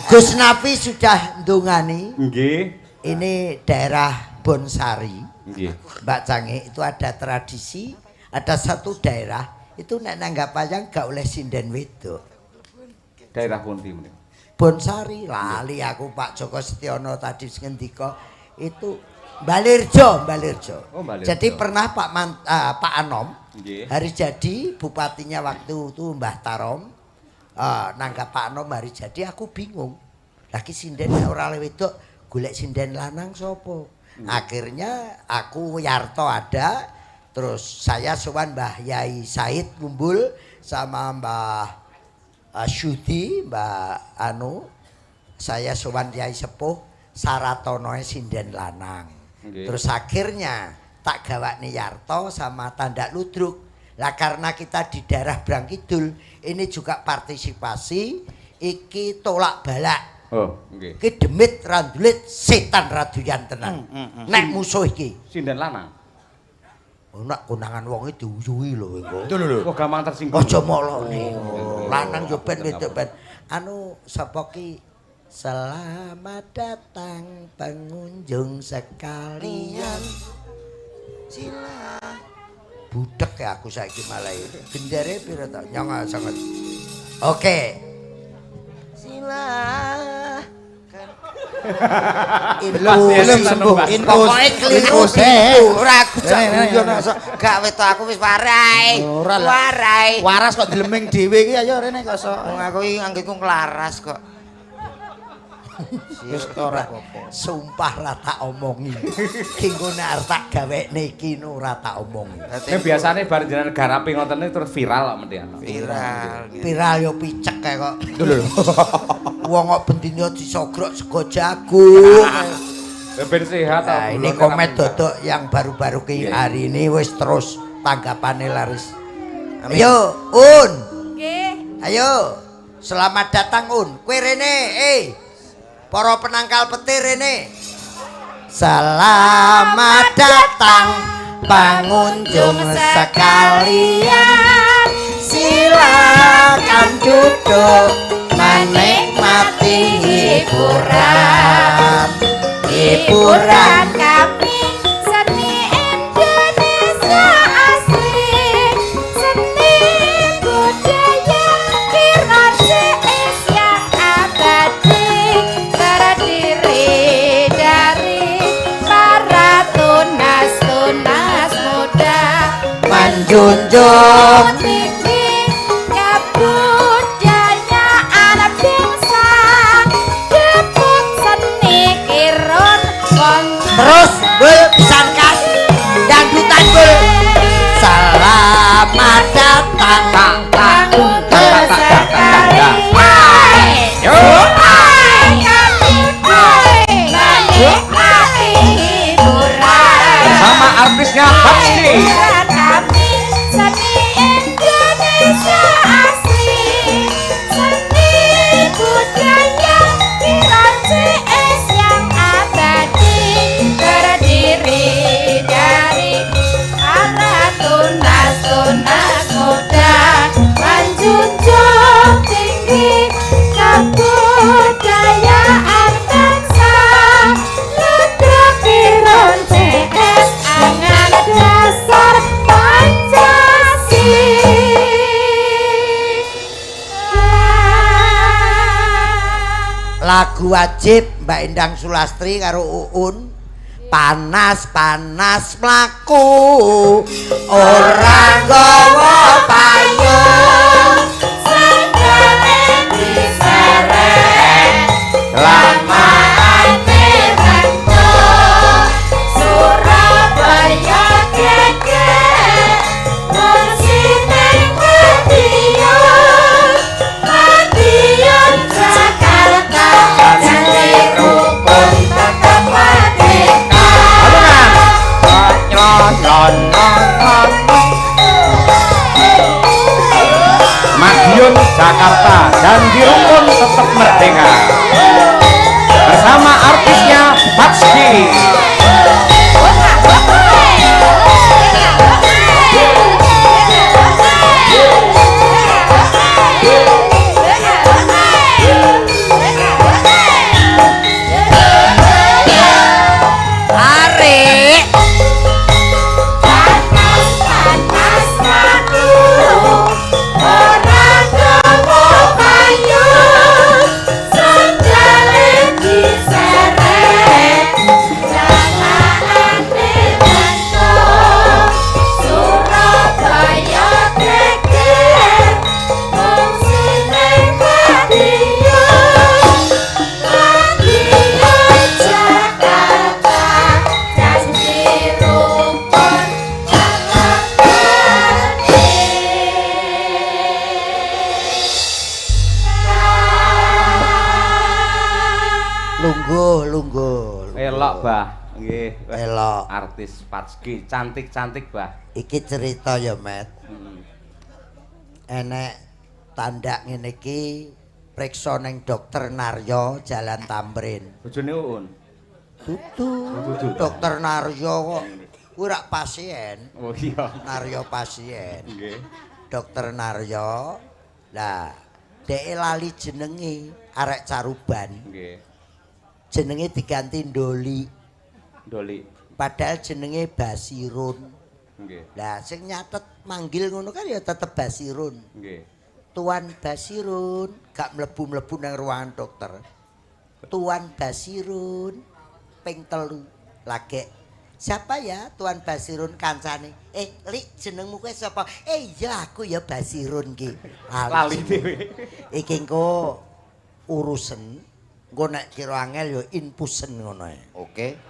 D: Gus Nafi sudah ndongani.
A: Nggih.
D: Ini daerah Bonsari.
A: Nggih.
D: Mbak Cange itu ada tradisi, ada satu daerah itu nek nanggap wayang gak oleh sinden wedok.
A: Daerah pundi menika?
D: Bonsari lali aku Pak Joko Setiono tadi ngendika itu Balirjo.
A: Oh, Balirjo.
D: Jadi pernah Pak Anom
A: Nggih.
D: hari jadi bupatinya waktu itu Mbah Tarom nanggap Pak Anom hari jadi aku bingung. Lagi sinden ora wedok golek sinden lanang sapa? Akhirnya aku Yarto ada, terus saya sowan Mbah Yai Said ngumpul sama Mbah Syudi, Mbah saya sowan Yai Sepuh Saratonoe sinden lanang.
A: Nggih.
D: Terus akhirnya tak gawakne Yarto sama Tandak Ludruk. Lah karena kita di daerah Brangkidul, ini juga partisipasi iki tolak balak.
A: Oh, nggih.
D: Ki demit randulit setan raduyan tenan. Nek musuh iki.
A: Sinden lanang.
D: Nek konangan wong iki diuyuhi lho engko.
B: Itu lho.
A: Kok gampang tersinggung.
D: Aja molone. Lanang yo ben wedok ben. Sapa ki? Selamat datang pengunjung sekalian. Sila. Budek ya aku saiki malah. Gendere pira to? Nyong sanget. Oke. Sila.
B: Belum sembuh.
C: Pokoke keliru ora aku
B: Ini.
C: gak wetok aku wis warai.
B: Ora lah.
C: Warai.
B: Waras kok dilemeng dhewe iki ayo rene kok sok.
C: Wong aku iki anggitku klaras kok.
B: Wis ora.
D: Sumpah ra tak omongi. Kengko nek arep tak gawekne iki ora tak omongi.
A: Nek biasane bar jenengan garapi ngoten niku terus viral kok mesti ana.
C: Viral.
D: Viral yo picek kae kok. Lho. Wong kok bendina disogrok sego jagung.
A: Ben sehat
D: Nah, ini komet dodok yang baru-baru ke hari ini wis terus tanggapannya laris. Ayo, Un.
E: Nggih.
D: Ayo. Selamat datang Un. Kowe rene, para penangkal petir rene.
C: Selamat datang pengunjung sekalian, silakan duduk menikmati hiburan. Hiburan
E: kami seni Indonesia asli, seni budaya Kirosis yang abadi, terdiri dari para tunas-tunas muda
C: menjunjung
E: tinggi kebudayaan bangsa, debut seni Kiron
C: terus bul pisan kas dangdutan bul. Selamat datang
E: pengunjung sekalian, menikmati hiburan.
A: Sama artisnya Bakski.
E: Kami seni Indonesia asli, seni budaya Kirosis yang abadi, terdiri dari para tunas-tunas muda menjunjung tinggi kebudayaan bangsa. Ludra Kiron CS angan dasar Pancasila.
C: lagu wajib Mbak Endang Sulastri karo Uun. Panas-panas mlaku ora nggawa payung,
E: Sandale diseret, lamane rentung, Surabaya geger, mursine Madiun, Madiun Jakarta, janji rukun tetap merdeka.
A: Madiun Jakarta dan di rukun tetap merdeka. Bersama artisnya Bakski.
C: arek
E: Panas-panas madu, ora nggawa payung, sandale diseret, lamane rentung, Surabaya geger, mursine Madiun, Madiun Jakarta, janji rukun tetap
C: lungguh.
A: Elok, Bah. Nggih.
C: Elok.
A: Artis Bakski cantik-cantik, Bah.
C: Iki cerita ya, Met.
A: Hmm.
C: Enek tanda ngene iki priksa ning dokter Naryo Jalan Tamrin.
A: Bojone Uun.
C: Dudu.
A: Dudu.
C: Dokter Naryo kok kuwi rak pasien.
A: Oh iya.
C: Naryo pasien.
A: Nggih.
C: Dokter Naryo. Lah, dhek lali jenenge arek Caruban.
A: Nggih.
C: Jenenge diganti Ndoli.
A: Doli.
C: Padahal jenenge Basirun.
A: Nggih.
C: Lah sing nyatet manggil ngono kan ya tetep Basirun.
A: Nggih.
C: Tuan Basirun gak mlebu-mlebu nang ruangan dokter. Tuan Basirun ping 3 lagi. Siapa ya Tuan Basirun kancane? Lik jenengmu kuwi sapa? Iya aku ya Basirun ki.
A: Lali dhewe.
C: Iki engko urusen engko nek kira angel ya inpusen ngono ae. Oke.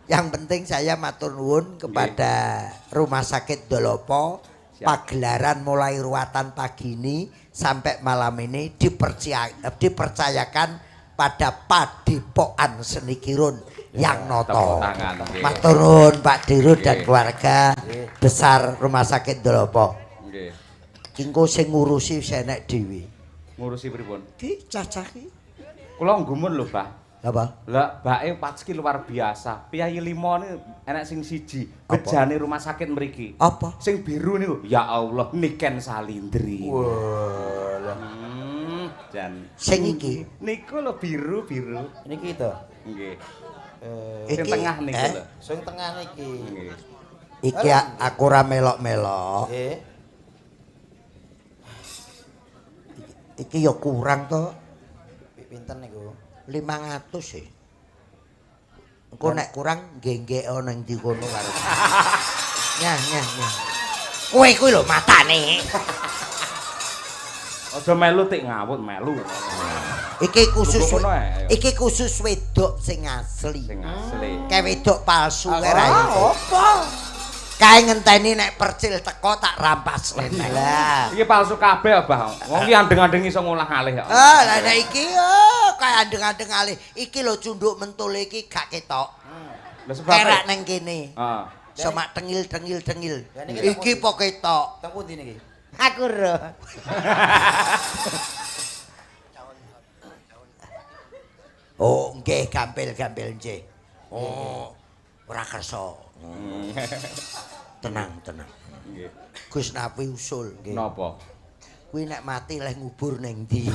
C: Yang penting saya matur nuwun kepada Rumah Sakit Dolopo. Pagelaran mulai ruatan pagi ini sampai malam ini dipercayakan pada Padepokan Seni Kirun yang noto. Matur nuwun Pak Dirut dan keluarga besar Rumah Sakit Dolopo.
A: Nggih.
C: Kingko sing ngurusi senek dhewe.
A: Ngurusi pripun?
C: Ki cacah ki.
A: Kula nggumun lho, Bah.
D: Apa?
A: Lah, bake Patski luar biasa. Piyayi limo ini enak sing siji, bejane rumah sakit mriki.
D: Apa?
A: Sing biru niku, ya Allah, Niken Salindri.
B: Wah.
A: Jan.
D: Sing iki.
A: Niku lho biru-biru.
B: Niki to.
A: Nggih.
D: Iki,
A: Sing tengah niku lho.
B: Sing tengah niki.
A: Nggih.
D: Iki aku ora melok-melok.
B: Nggih.
D: Iki ya kurang to.
B: Pinten niku?
D: 500 sih. Engko nek kurang nggek-nggek ana ndi kono karo. Nyah. Kowe kuwi lho matane.
A: Aja melu tik ngawut melu.
D: Iki khusus wedok sing asli.
A: Sing asli.
D: Kayak wedok palsu kae ra.
B: Apa?
D: Kae ngenteni nek percil teko tak rampas lene.
B: Lah.
A: Iki palsu kabeh, Abah. Wong iki andeng-andeng iso ngolah alih kok.
D: Lah nek iki kae andeng-andeng alih. Iki lho cunduk mentule iki gak ketok.
A: Lah sebab
D: Kerak nang kene.
A: Heeh.
D: Sama tengil.
B: Lah niki
D: Iki po ketok.
B: Teng pundi niki?
D: Aku ro. Oh, nggih gampil-gampil nggih. Oh, ora kersa. Tenang.
A: Nggih.
D: Gus Napi usul nggih.
A: Napa?
D: Kuwi nek mati leh ngubur ning ndi?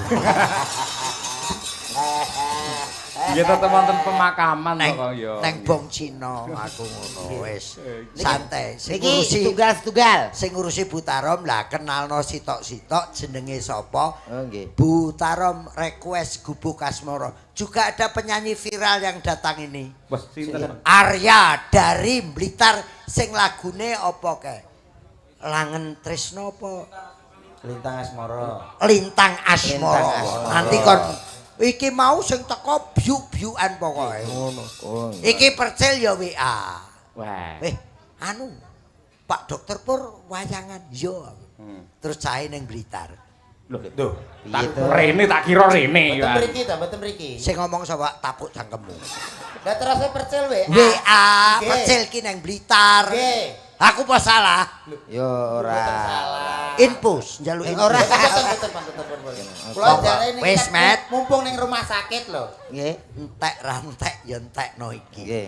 A: Nggih tetep wonten pemakaman kok ya.
D: Neng Bong Cina aku ngono wis. Santai. Sing
B: Niki
D: ngurusi
B: tunggal-tunggal.
D: sing ngurusi Butarom lah kenalno sitok-sitok jenenge sapa?
B: Oh nggih.
D: Butarom request Gubuk Asmara. Juga ada penyanyi viral yang datang ini.
A: Wah, sinten?
D: Arya dari Blitar sing lagune apa kae? Langen Tresno apa?
B: Lintang Asmara.
D: Lintang Asmara.
B: Lintang Asmara.
D: Nanti kon iki mau sing teko biuk-biukan pokoke.
B: Ngono. Oh.
D: Iki percil ya WA.
A: Wah.
D: Anu Pak Dokter Pur wayangan yo. Terus cahe ning Blitar.
A: Loh,
B: Piye to?
A: Rene tak kira Rene
B: Mboten
A: ya.
B: mriki ta, mboten mriki.
D: Sing ngomong sapa tapuk cangkemmu.
B: Lah terus percil WA.
D: WA
B: Nggih.
D: percil ki ning Blitar.
B: Nggih.
D: Aku apa salah?
B: Yo ora.
D: Infus njaluk infus.
B: Ora mboten. Kula jare niki
D: Wis, Met.
B: mumpung ning rumah sakit lho.
D: Nggih, entek ra entek ya entekno iki.
B: Nggih.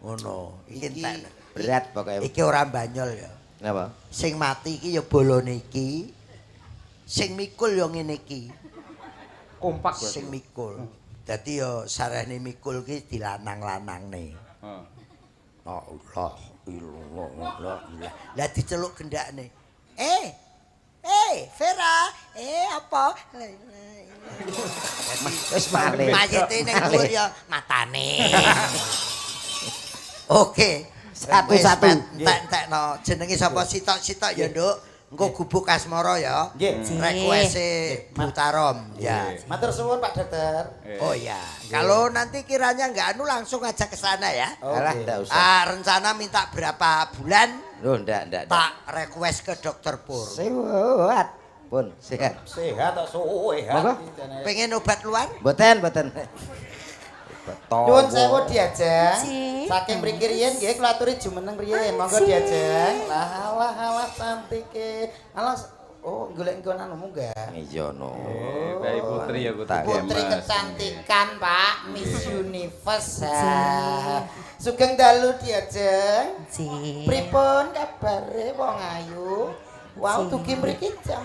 D: Ngono, iki entek.
B: Berat pokoke.
D: Iki ora banyol ya.
B: Napa?
D: Sing mati iki ya bolone iki. Sing mikul ya ngene iki.
A: Kompak lho.
D: Sing mikul. Dadi ya sarene mikul ki dilanang-lanangne.
A: Heeh.
D: Allah ilallah. Lah diceluk gendakne. Vera, apa?
B: Wis malih.
D: Mayite ning dhuwur ya matane. Oke,
B: Satu-satu.
D: entek-entekno. Jenenge sapa sitok-sitok ya, Nduk? Engko Gubuk Asmara ya.
B: Nggih.
D: Request Butarom ya.
B: Matur suwun Pak Dokter.
D: Oh ya, kalau nanti kiranya nggak anu langsung aja ke sana ya.
B: Alah, ndak usah.
D: Rencana minta berapa bulan
B: Loh, ndak.
D: tak request ke Dokter Pur.
B: Sehat. Pun sehat. Sehat kok
D: Monggo. Pengen obat luar?
B: Mboten. Nyuwun sewu diajeng. Saking mriki riyen nggih kula aturi jumeneng riyen. Monggo diajeng. Lah cantike. Alah golek nggon anu munggah. Iya no.
A: Bayi putri ya
B: Putri kecantikan Pak Miss Universe. Sugeng dalu diajeng. Pripun kabare wong ayu? Wow tuki mriki jam.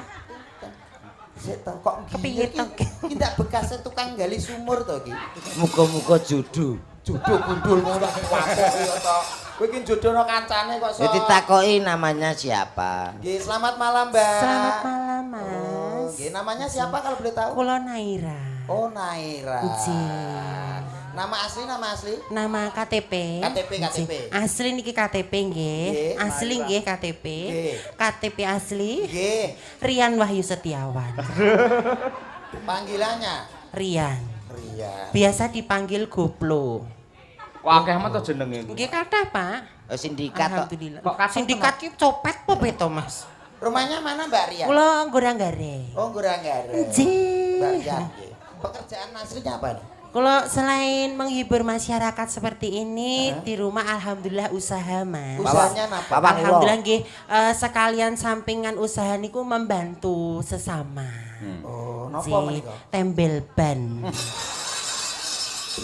B: Kok kepiye to? Ki ndak bekas tukang gali sumur to ki.
C: Muga-muga jodoh.
B: Jodoh gundul ngono kok wae to. Kowe ki jodohno kancane kok
C: Ya ditakoki namanya siapa?
B: Nggih, selamat malam, Mbak.
F: Selamat malam, Mas.
B: Nggih, namanya siapa kalau boleh tahu?
F: Kula Naira.
B: Oh, Naira. Nama asli?
F: Nama KTP.
B: KTP.
F: Asli niki KTP nggih.
B: Nggih,
F: Asli
B: Naira.
F: nggih KTP.
B: Nggih.
F: KTP asli.
B: Nggih.
F: Rian Wahyu Setiawan.
B: Panggilannya
F: Rian.
B: Ria.
F: Biasa dipanggil Goplo.
A: Kok akeh amat to jenenge?
F: Nggih kathah, Pak.
C: Sindikat kok.
F: Alhamdulillah.
A: Kok kathah,
F: Sindikat ki copet apa beto, Mas?
B: Rumahnya mana, Mbak Ria?
F: Kula Goranggare.
B: Oh, Goranggare.
F: Nggih.
B: Mbak Ria. nggih. Pekerjaan aslinya apa nih?
F: Kalau selain menghibur masyarakat seperti ini di rumah alhamdulillah usaha, Mas.
B: Usahanya apa?
C: Bapak
F: Alhamdulillah nggih sekalian sampingan usaha niku membantu sesama.
B: Oh, napa
F: Si
B: menika?
F: tembel ban.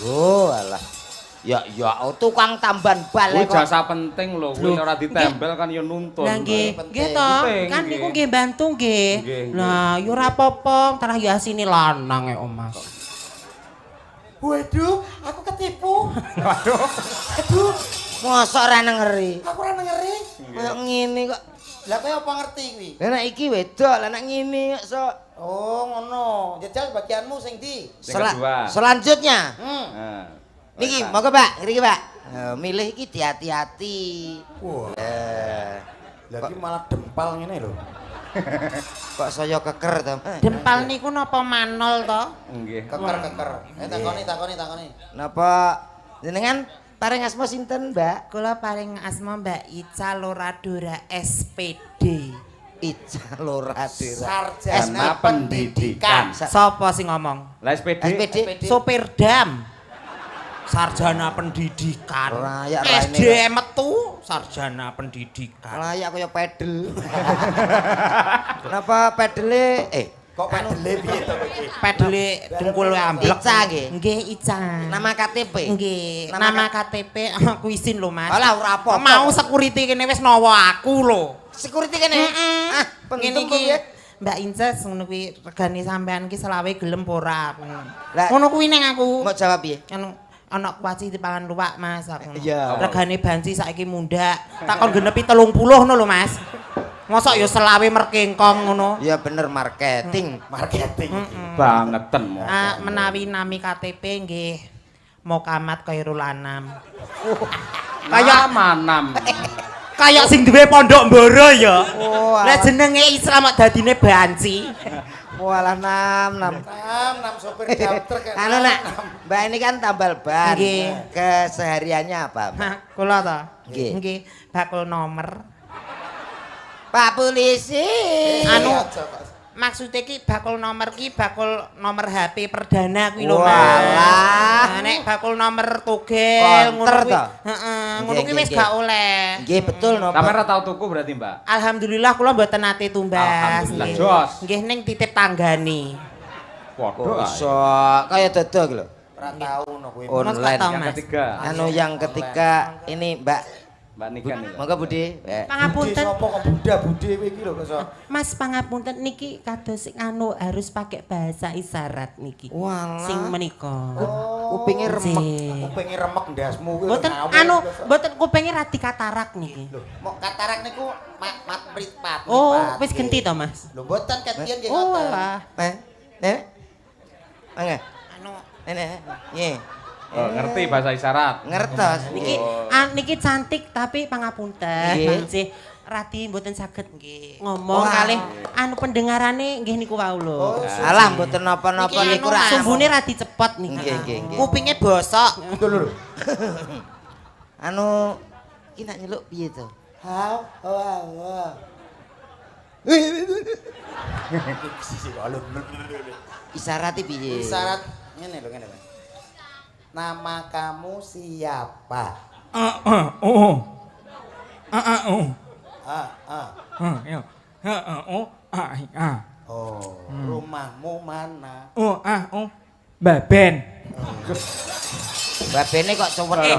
C: Oh, alah. Ya tukang tamban bal
A: Kuwi
C: kok.
A: jasa penting lho, kuwi ora ditempel kan ya nuntun.
F: Lah nggih, nggih to.
A: Penting,
F: Kan
A: nggih.
F: niku nggih bantu nggih.
A: Nggih, nggih.
F: Lah, ya ora apa-apa, terah ya sini lanang Om Mas.
B: Waduh, aku ketipu.
A: Waduh.
B: Aduh,
C: Mosok ora ngeri.
B: aku ora ngeri.
C: Kayak ngene kok.
B: Lah kowe apa ngerti kuwi?
C: Lah nek iki wedok, lah nek ngene kok sok.
B: Oh, ngono. Jajal bagianmu sing di.
A: Sing kedua.
C: Selanjutnya.
A: Nah.
C: Niki, monggo Pak, ngriki Pak. Milih iki hati-hati.
B: Wah,
C: Eh,
B: lagi malah dempal ngene lho.
C: kok saya keker to.
F: Dempal niku napa manol to?
A: Nggih.
B: Keker. Takoni.
C: Napa jenengan paring asma sinten, Mbak?
F: Kula paring asma Mbak Ica Loradora SPD.
C: Ica Loradera.
B: Sarjana pendidikan.
F: Sapa sing ngomong?
A: Lah SPD.
C: SPD.
F: Sopir dam. Sarjana pendidikan.
C: Layak raine.
F: SDM metu sarjana pendidikan.
C: Layak kaya pedel. Kenapa pedele
B: Kok pedele piye to iki?
F: Pedele dengkul amblek.
C: Ica nggih.
F: Nggih Ica.
C: Nama KTP.
F: Nggih,
C: Nama
F: nama KTP aku isin lho Mas.
C: Alah ora apa-apa.
F: Mau security kene wis nawa aku lho.
C: Security kene. Ah,
F: Ngene
C: penting
F: iki
C: piye?
F: Mbak Inces ngono kuwi regane sampean ki selawe gelem apa ora.
C: Lah-
F: Ngono kuwi ning aku.
C: Mau jawab piye?
F: Anu ana kuaci dipangan luwak Mas aku.
C: Iya.
F: Regane banci saiki mundak. Takon genepi 30 ngono lho Mas. Mosok ya selawe merkengkong ngono.
C: Ya bener marketing.
B: Marketing.
A: Bangeten mo.
F: Menawi nami KTP nggih Mokamat Khairul Anam. Kayak
A: manam.
F: kayak sing duwe pondok Mboro ya.
C: Oh,
F: Lah jenenge Islam kok dadine banci.
C: Walah nam.
B: Nam sopir jam truk.
C: Anu nak, Mbak ini kan tambal ban.
F: Nggih.
C: Kesehariannya apa, Mbak?
F: Nah, kula to.
C: Nggih.
F: Nggih, bakul nomor.
C: Pak polisi.
F: Anu maksudnya ki bakul nomor HP perdana kuwi lho Mas.
C: Walah.
F: Nah, nek bakul nomor togel
C: Konter
F: kuwi.
C: to?
F: Heeh,
C: Nggih,
F: ngono kuwi
C: nggih,
F: wis
C: nggih.
F: gak oleh.
C: Nggih betul napa?
A: Sampe ora tau tuku berarti, Mbak.
F: Alhamdulillah kula mboten nate tumbas.
A: Alhamdulillah,
F: Nggih.
A: jos.
F: Nggih ning titip tanggani.
A: Padha.
C: Kok
A: ae.
C: iso kaya dodok lho.
B: Ora tau ngono kuwi.
C: Online.
F: Mas.
A: Yang ketiga.
C: Anu yang ketiga ini
A: Mbak Niken iki.
C: Monggo Budi.
B: Budi
F: Pangapunten.
B: sapa kok Bude kowe iki lho kok.
F: Mas pangapunten niki kados sing anu harus pakai bahasa isyarat niki.
C: Walah.
F: Sing menika.
C: Kupinge remek.
F: Nggih.
B: Kupinge remek ndasmu kuwi.
F: Mboten anu, mboten kupinge radi katarak niki.
B: Mau katarak niku mat prit-pat.
F: Oh, wis genti to, Mas?
B: Lho mboten ketian nggih
F: Oh,
B: ngoten.
F: alah.
C: Mangga.
F: Anu
C: Nene. Nggih.
A: Oh, ngerti bahasa isyarat.
C: Ngertos.
F: niki niki cantik tapi pangapunten.
C: Nggih.
F: Pancih radi mboten saged nggih ngomong kalih anu pendengarane nggih niku wau lho.
C: Alah mboten napa-napa
F: Niki
C: niku ra.
F: sumbune radi cepet niki.
C: Nggih, nggih.
F: Kupinge bosok.
B: Lho.
C: Anu iki nak nyeluk piye to? Isyarat piye?
B: Isyarat ngene lho ngene lho. Nama kamu siapa?
G: Oh.
B: Ya. Oh, rumahmu mana?
G: Baben.
C: Babene kok cowet.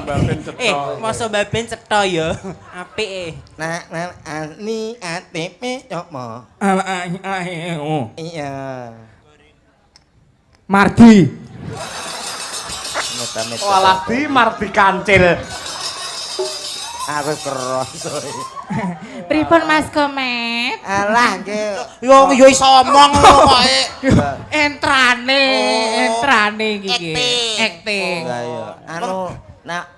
F: Masa baben cetha ya. Apik
C: Nah, ani ATP coba. Iya.
G: Mardi.
C: Meta-meta.
A: Walah di Mardi Kancil.
C: Aku keros.
E: Pripun Mas Komet?
C: Alah nggih.
F: Yo iso omong kok.
E: Entrane iki.
F: Acting.
C: Lah iya. Anu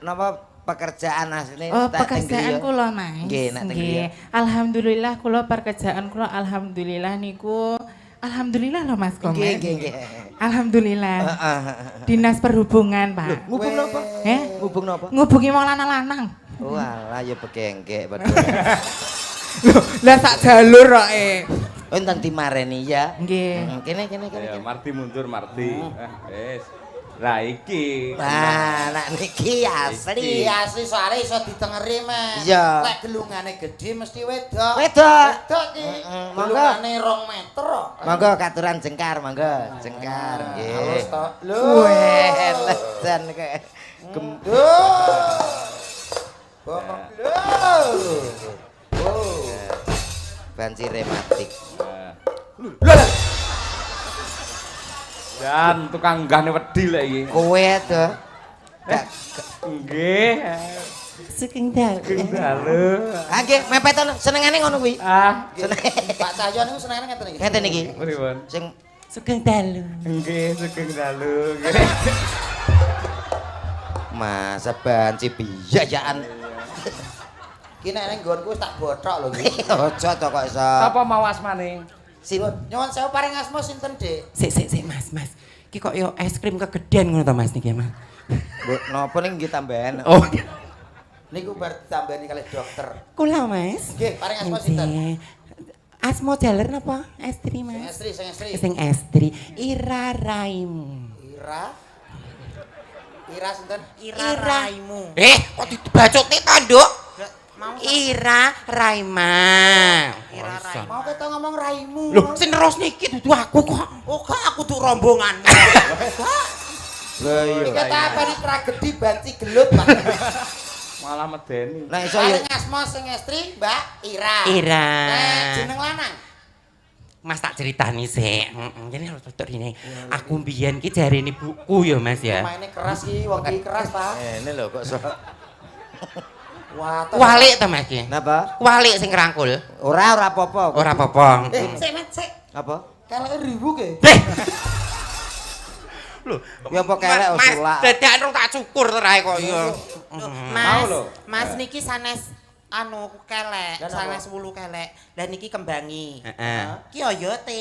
C: napa pekerjaan asline
E: Oh,
C: tak
E: pekerjaan
C: tenggriya.
E: kula, Mas.
C: Nggih, nak tenggriya.
E: Alhamdulillah kula pekerjaan kula alhamdulillah niku alhamdulillah loh Mas Komet.
C: Nggih.
E: Alhamdulillah.
C: Heeh.
E: Dinas Perhubungan, Pak.
C: Ngubung napa? Ngubung napa?
E: Ngubungi wong lanang-lanang.
C: Walah ya begenggek padahal.
E: Lah sak jalur kok
C: Oh entar dimareni ya.
E: Nggih.
C: Kene.
A: Ya, Mardi mundur Mardi. Wis. Lah iki.
C: Nah, nek niki asli.
B: Iki asli soalnya iso ditengeri, Mas.
C: Iya.
B: Lek gelungane gede mesti wedok.
C: Wedok.
B: Wedok iki.
C: Monggo.
B: Gelungane 2 meter kok.
C: Monggo katuran jengkar, monggo. Jengkar. Nggih.
B: Halus to. Lho.
C: Weh, ledan kayak banci rematik.
A: Dan tukang gane wedi lek iki.
C: Kowe to.
A: Nggih.
F: Sugeng dalu.
A: Sugeng dalu.
C: Ah nggih, mepet senengane ngono kuwi.
A: Ah,
B: Pak Cahyo niku senengane ngeten iki.
C: Ngeten iki.
A: pripun?
C: Sing
F: Sugeng dalu.
A: Nggih, sugeng dalu. Nggih.
C: masa banci biayaan.
B: Ki nek ning nggonku wis tak bothok lho iki.
C: Aja to kok iso.
A: Apa mau asmane?
B: Nyuwun sewu paring asma sinten, Dik?
F: Sik, Mas. Ki kok yo es krim kegeden ngono to Mas niki, Mas.
C: Mbok napa ning nggih tambahan.
F: Oh,
B: Niku bar ditambani kalih dokter.
F: kula Mas.
B: Nggih, paring asma sinten?
F: Asma jaler napa? Estri, Mas.
B: Sing estri.
F: Sing estri. Ira Raimu.
B: Ira sinten?
F: Ira Raimu. Kok dibacutne to, Nduk? Ira Raima. Ira Raima.
B: Mau kita ngomong raimu.
F: Loh, sing terus niki dudu aku kok.
B: Oh, gak aku tuh rombongan.
C: Lah iya.
B: Iki kata apa nih tragedi banci gelut, Pak.
A: Malah medeni.
C: Nah iso ya.
B: Paling asma sing estri, Mbak Ira.
F: Ira.
B: Jeneng lanang.
F: Mas tak ceritani sik. Jadi harus tutur ini. Aku mbiyen ki jarene buku ya, Mas ya.
B: Mainnya keras iki, wong iki keras, Pak.
C: Ini lho kok so.
B: Wah,
F: Walik ta Mas ki?
C: Napa?
F: Walik sing ngrangkul.
C: Ora apa-apa.
F: Ora apa-apa.
B: Sik.
C: Apa?
B: Kelek ribu ke?
F: Lho,
C: Ya apa kelek usulak.
F: Mas, dadakan rung tak cukur terae kok ya.
A: Mau lho.
F: Mas niki sanes anu kelek,
B: Dan
F: sanes wulu kelek. Dan niki kembangi.
C: Heeh.
F: Ki oyote.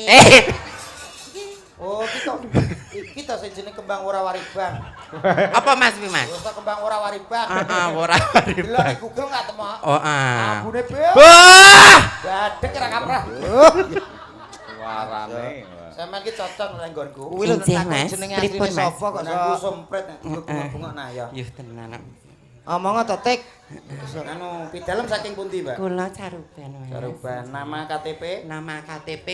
B: Oh, kita sing jeneng kembang ora waribang.
F: Apa Mas pi Mas?
B: Wis kembang ora waribang.
F: Heeh, ora
B: Delok di Google gak temu.
F: Oh, ah.
B: Ambune be.
F: Wah!
B: Gadek ora kaprah.
A: Warane.
B: Sampeyan ki cocok nang nggonku.
C: Kuwi lho
F: Injih,
C: tak
F: Mas.
C: jenenge
F: Pripun,
C: asline
F: Mas?
C: sapa kok
B: Nangku
C: so.
B: sempret nek bunga-bunga nah ya.
F: Yuh tenan.
C: Omong to Tik.
B: Anu pidalem saking pundi, Mbak?
F: Kula Caruban. Mas.
B: Caruban nama KTP.
F: Nama KTP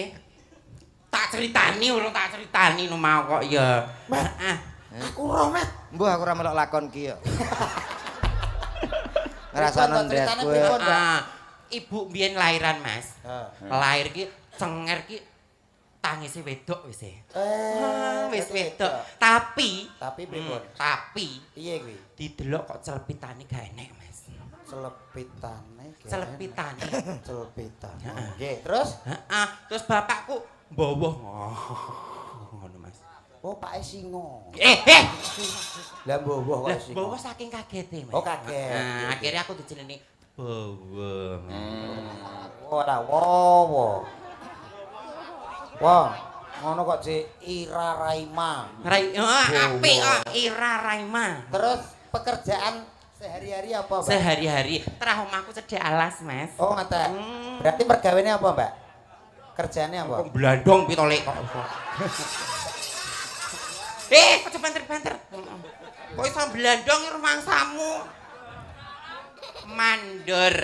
F: tak ceritani urung tak ceritani no mau kok ya. Heeh.
B: Aku roh, Mas.
C: Mbuh aku ora melok lakon ki ya. Ngrasakno ndet kowe.
B: Pripun, Mbak?
F: Ibu mbiyen lahiran, Mas.
B: Heeh.
F: Lahir ki cenger ki tangise wedok wis e. Wis wedok. Tapi
B: pripun?
F: tapi
B: Piye kuwi?
F: didelok kok celepitane gak enek, Mas.
B: Celepitane.
F: Celepitane.
B: Celepitane. Nggih, terus?
F: Heeh, terus bapakku mbawa ngono, Mas.
B: Oh, Pak Singo.
F: Lah
B: Lah mbowo kok Singo.
F: bawa saking kagete, Mas.
B: Oh, kaget.
F: Nah, akhirnya aku dijenengi bawa.
B: Ora wowo. Wah, ngono kok Cik Ira Raima.
F: Apik kok Ira Raima.
B: Terus pekerjaan sehari-hari apa, Mbak?
F: Sehari-hari terah omahku cedhek alas, Mas.
B: Oh, ngoten. Berarti mergawennya apa, Mbak? Kerjaannya apa?
F: Kok blandong pitole kok. Kok banter-banter. Kok iso blandong rumangsamu? Mandor.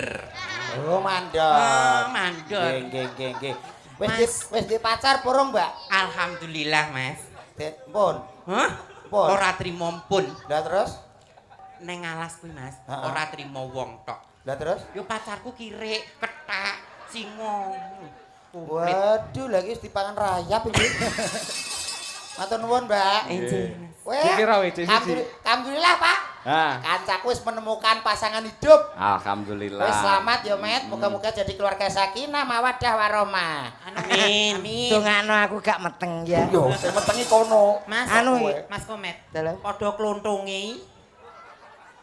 B: Oh, mandor.
F: Mandor.
B: Nggih.
F: Mas.
B: Wis di pacar purung, Mbak?
F: Alhamdulillah, Mas.
B: Pun.
F: Hah?
B: Pun.
F: Ora trimo pun.
B: Lah terus?
F: Neng alas kuwi, Mas.
B: Heeh.
F: Ora trimo wong tok.
B: Lah terus?
F: Yo pacarku kirik, ketak, singo.
B: Waduh, lagi wis dipangan rayap iki. Matur nuwun, Mbak.
F: Enjing, Mas.
B: Weh,
A: Dikira weh, Cik, siji.
B: alhamdulillah, Pak.
A: Ah,
B: Kancaku wis menemukan pasangan hidup.
A: alhamdulillah.
B: Wis selamat ya, Met. Moga-moga jadi keluarga sakinah mawaddah warahmah.
F: Amin. Amin.
C: Tungakno aku gak meteng ya.
B: Yo, sing metengi kono.
F: Mas,
C: Anu,
F: Mas Komet.
C: Dalam.
F: Padha klontongi.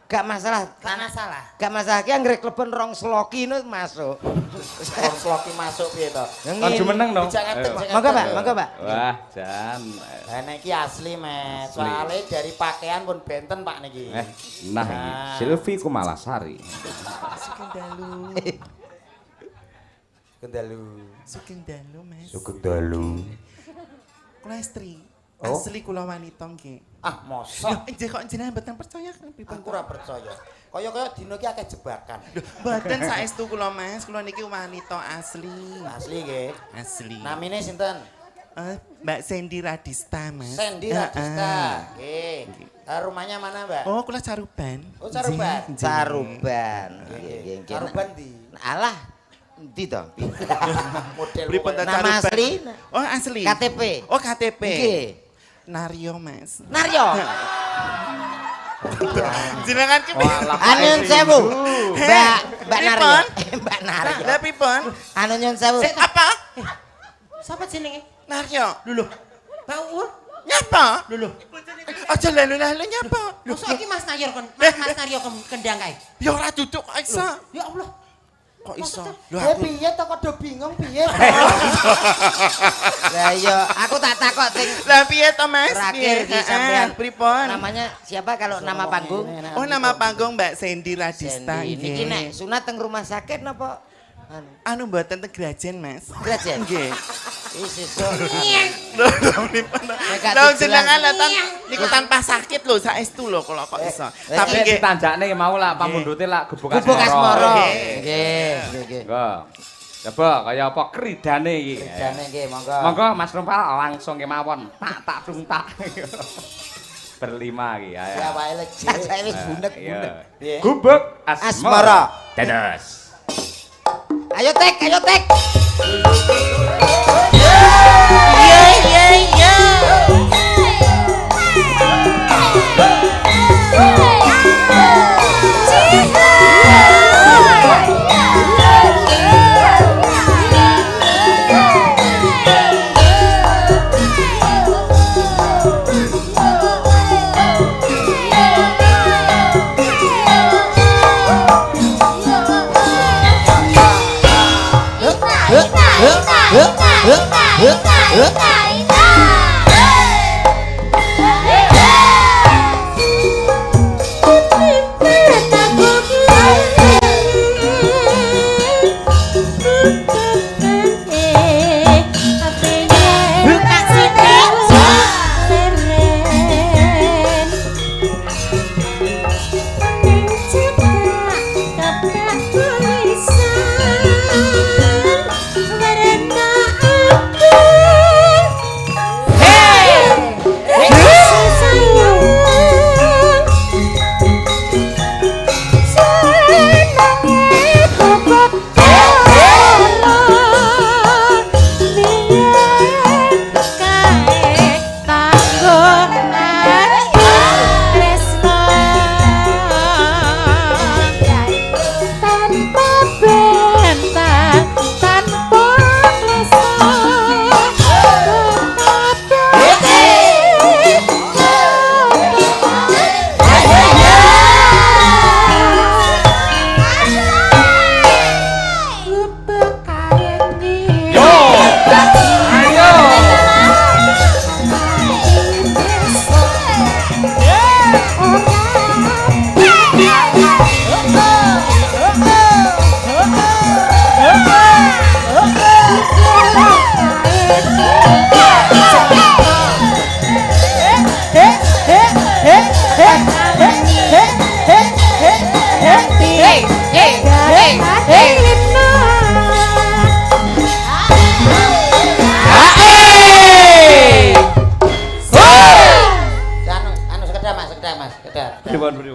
C: Gak masalah.
F: Gak masalah.
C: Gak masalah ki anggere kleben rong sloki nu masuk.
B: Wong sloki masuk piye to?
A: Kan jumeneng dong.
B: Dijak ngeteng,
A: Ayo.
B: dijak
C: Monggo, Pak,
B: ngeteng.
C: monggo, Pak.
A: Wah, jan.
B: Lah nek iki asli, Met.
A: Asli.
B: Soale dari pakaian pun benten, Pak niki.
A: Nah ini Silvi Kumalasari.
B: Kendalu.
F: Sugeng dalu, Mas.
B: Kendalu.
F: Kula estri. Asli kula wanita nggih.
B: Ah, mosok.
F: Nggih kok jenengan mboten percaya kan pripun
B: Aku ora percaya. Kaya-kaya dina iki akeh jebakan.
F: Mboten saestu kula Mas, kula niki wanita asli.
B: Asli nggih.
F: Asli.
B: Namine sinten?
F: Mbak Sendi Radista, Mas.
B: Sendi Radista. Nggih. Rumahnya mana, Mbak?
F: Oh, kula Caruban.
B: Oh, Caruban.
F: Nggih.
C: Caruban. Nggih, nggih.
B: Caruban di.
C: Alah, endi to?
B: Model
F: Pripun ta
C: Nama
F: Caruban?
C: asli?
F: Oh, asli.
C: KTP.
F: Oh, KTP.
C: Nggih.
F: Naryo, Mas.
C: Naryo.
F: Jenengan ki
C: Anu sewu. Mbak Naryo. Mbak Naryo.
F: Lah pripun?
C: Anu nyun sewu.
F: Apa?
E: Siapa jenenge?
F: Naryo.
E: Lho. Mbak Uur.
F: Nyapa?
E: Lho.
F: Aja lalu-lalu nyapa.
E: Lho iki Mas Naryo kon. Mas Naryo kendang kae.
F: Ya ora duduk kok iso.
E: Ya Allah.
F: Kok iso? Lho
B: Ya
F: aku
B: piye to kok do bingung piye?
C: Lah iya, aku tak takok sing
F: Lah piye to Mas?
C: terakhir
F: Piye?
C: di sampean.
F: Pripun?
C: Namanya siapa kalau nama panggung?
F: Oh, nama panggung Mbak Sendi Radista.
C: Sendi. Niki nek sunat teng rumah sakit napa?
F: Anu mboten teng Grajen, Mas.
C: Grajen?
F: Nggih.
C: Wis sesuk.
F: Lho pripun? Lho jenengan datang niku tanpa sakit lho saestu lho kalau kok iso.
A: Tapi
F: Tapi nggih
A: ditanjakne mau lah pamundhute lah gebuk
C: Gubuk asmara.
F: Nggih.
C: Nggih, nggih.
A: Nggih. Coba kaya apa kridane iki.
B: Jane nggih, monggo.
A: Monggo Mas Rumpal langsung kemawon. Tak tuntak. Berlima iki.
B: Ya wae lek
C: Saya wis bunek-bunek.
B: Piye?
A: Gubuk
B: Asmara.
A: asmara. Dados.
C: Ayo tek, ayo tek.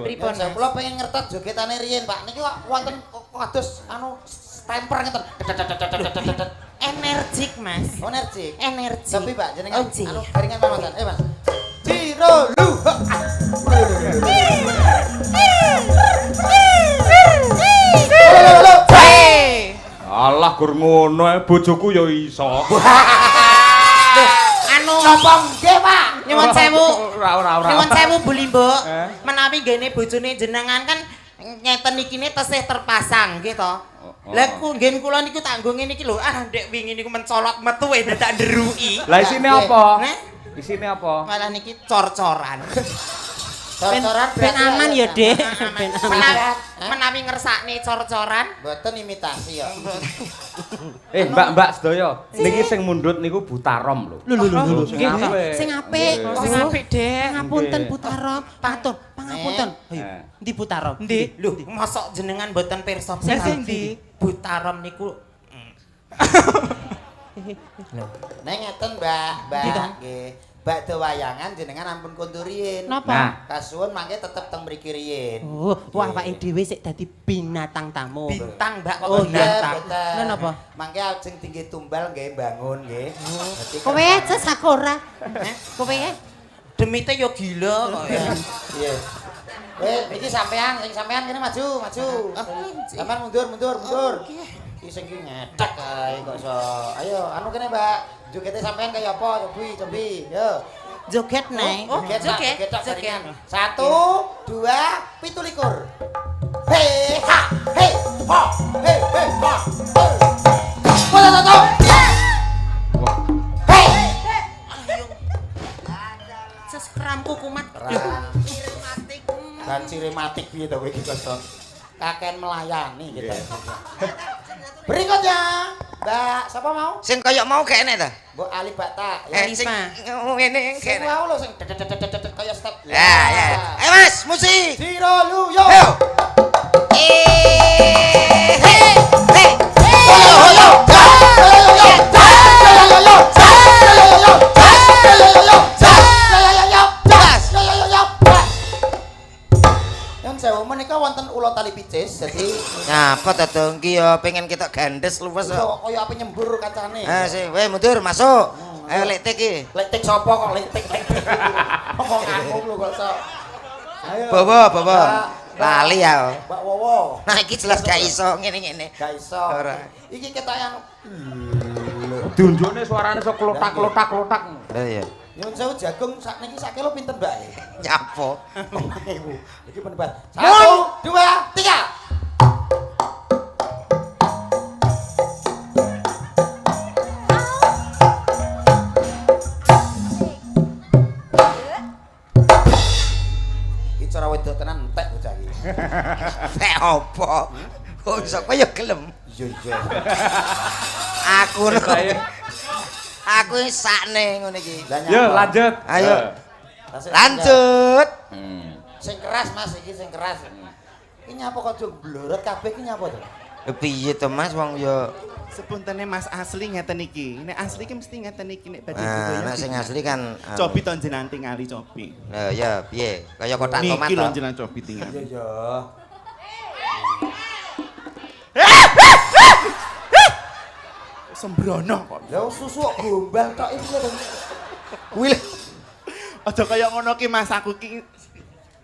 B: Pripun? Kula pengen ngertos jogetane riyin, Pak. Niki kok wonten kados anu stemper ngeten.
F: energik, Mas.
B: Oh, energik.
F: Energik.
B: Tapi, Pak, jenengan
F: Oji.
B: anu garingan mawon. Mas. Ciro lu.
A: Allah gur ngono bojoku ya iso.
F: Anu
B: Napa nggih, Pak?
F: nyuwun sewu.
A: Ora.
F: Nyuwun sewu Buli Mbok. Menawi gene bojone jenengan kan ngeten iki ne tesih terpasang nggih to. Lah nggen kula niku tak nggo ngene iki lho. Ah ndek wingi niku mencolot metu dadak nderuki.
A: Lah isine apa?
F: Heh?
A: Isine apa?
F: Malah niki cor-coran.
C: Cor-coran
F: ben aman ya, Dik. Ben
C: aman.
F: Menawi ngersakne cor-coran.
C: Mboten imitasi ya.
A: Mbak sedaya, niki sing mundhut niku Butarom lho.
F: Lho,
A: sing apik.
F: Sing apik.
E: Sing apik, Dek.
F: Pangapunten Butarom. Patun, pangapunten. Ayo. Endi Butarom?
E: Ndi?
F: Lho, mosok jenengan mboten pirsa.
E: Sing ndi?
F: Butarom niku
C: Neng ngeten Mbak nggih. Bakda wayangan jenengan ampun kondurin.
F: napa?
C: Kasuwun mangke tetep teng mriki riyin.
F: Oh, wah awake dhewe sik dadi binatang tamu. Bintang, Mbak, kok
C: Oh
F: binatang.
C: iya,
F: Lha napa?
C: Mangke ajeng tinggi tumbal nggih bangun nggih. Dadi
F: Kowe cesak ora? Kowe demite yo gila kok ya.
C: Iya. Iki sampean kene maju. Sampean mundur. Iki sing ki ngethek ae kok iso. Ayo, anu kene, Mbak. Jogete sampean kaya apa? Cobi. Yo.
F: Joget nae.
C: Joget. 1, 2, 17. Hei ha, hei ha, hei ha. Hei.
F: Seskramku kumat.
C: Dan cirematik piye to kowe iki kok kaken melayani kita. Berikutnya, Mbak, siapa mau?
D: Sing kaya mau kene ta?
C: Mbok Ali Bata.
D: Sing ngene
C: Sing
D: kene.
C: mau lho sing dedet kaya step.
D: Ya. Ayo Mas, musik.
C: Dirolu yo.
D: Yo.
C: Sewu menika wonten ula tali picis dadi
D: Nyapa ta dong ki ya pengen kita gandes luwes kok.
C: kaya apa nyembur kancane.
D: Sing mundur masuk. Ayo lektik iki.
C: Lektik sapa kok lektik. Ngomong aku lho kok iso. Ayo.
D: Bawa. Lali ya.
C: Mbak Wowo.
D: Nah iki jelas gak iso ngene-ngene.
C: Gak iso.
D: Ora.
C: Iki ketok yang
A: Dunjone suarane sok klotak.
D: Lah ya.
C: nyuwun sewu jagung sakniki sak kilo pinten, Mbak?
D: Nyapa?
C: 5.000. Iki pendebat. 1, 2, 3. Iki cara wedok tenan entek bocah iki.
D: Nek opo? Kok iso kaya gelem?
C: Iya.
D: Aku lho. Aku sakne ngene iki.
A: Yo lanjut.
D: Ayo. Lanjut.
C: Sing keras Mas iki sing keras. Iki nyapa kok jeng blorot kabeh iki nyapa to?
D: Piye to Mas wong yo
H: Sepuntene Mas asli ngeten iki. Nek asli ki mesti ngeten iki nek badhe
D: nek sing asli kan
H: cobi to jenengan tingali cobi.
D: Lah ya piye? Kaya kotak tomat
H: Niki lho
D: to.
H: jenengan cobi tingali.
C: Iya.
H: Sembrono kok.
C: Lah susu kok gombal tok iki lho.
D: Kuwi
H: Aja kaya ngono ki Mas aku ki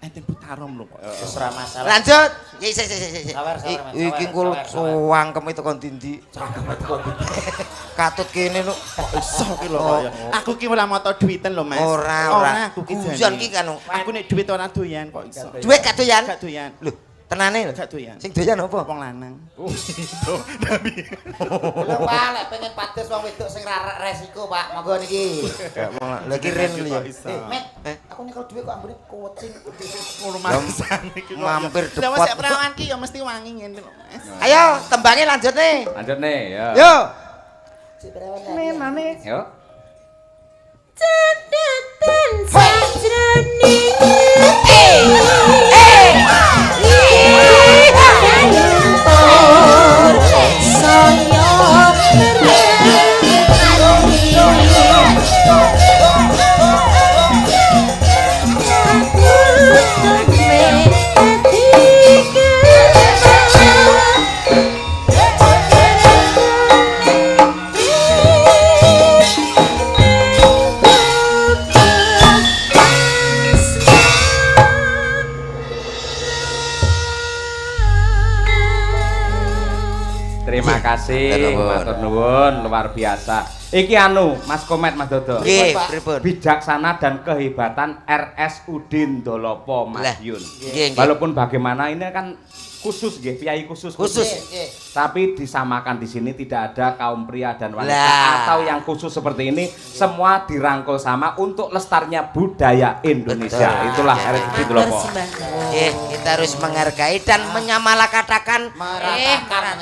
H: enten Butarom lho kok.
C: Wis ora masalah.
D: lanjut. Ya sik.
C: Sabar, Mas.
D: Iki kul suwangkem itu kon dindi. Katut kene lho.
H: Iso ki lho kaya. Aku ki ora moto duwiten lho Mas.
D: Ora.
H: aku ki jane.
D: Hujan ki kan.
H: Aku nek duwit ora doyan kok iso.
D: Duit gak doyan?
H: Gak doyan.
D: Lho, tenane lho.
H: Gak doyan.
D: Sing doyan apa?
H: Wong lanang.
C: Lho Pak, lek pengen pados wong wedok sing ra resiko, Pak. Monggo niki.
D: Lha ki ren lho ya.
C: Met, aku nyekel dhuwit kok ambune kucing.
H: Ngono masan iki kok.
D: Mampir
H: Lah
D: depot.
H: wis perawan ki ya mesti wangi ngene lho Mas.
D: Ayo, tembangnya lanjut nih.
A: Lanjut nih, ya.
D: Yo.
A: Yo.
I: Cedatan sajroning
A: Terima kasih, matur nuwun luar biasa. Iki anu Mas Komet Mas Dodo.
B: Nggih, pripun?
A: Bijaksana dan kehebatan RSUD Ndolopo Madiun.
B: Nggih, nggih.
A: Walaupun bagaimana ini kan khusus nggih, piyai khusus.
B: Khusus.
A: Tapi disamakan di sini tidak ada kaum pria dan wanita
B: Lah.
A: atau yang khusus seperti ini, semua dirangkul sama untuk lestarinya budaya Indonesia.
B: Betul.
A: Itulah
B: Ya.
A: RSUD Ndolopo.
B: Nggih, kita harus menghargai dan menyamalakatakan
F: Meratakan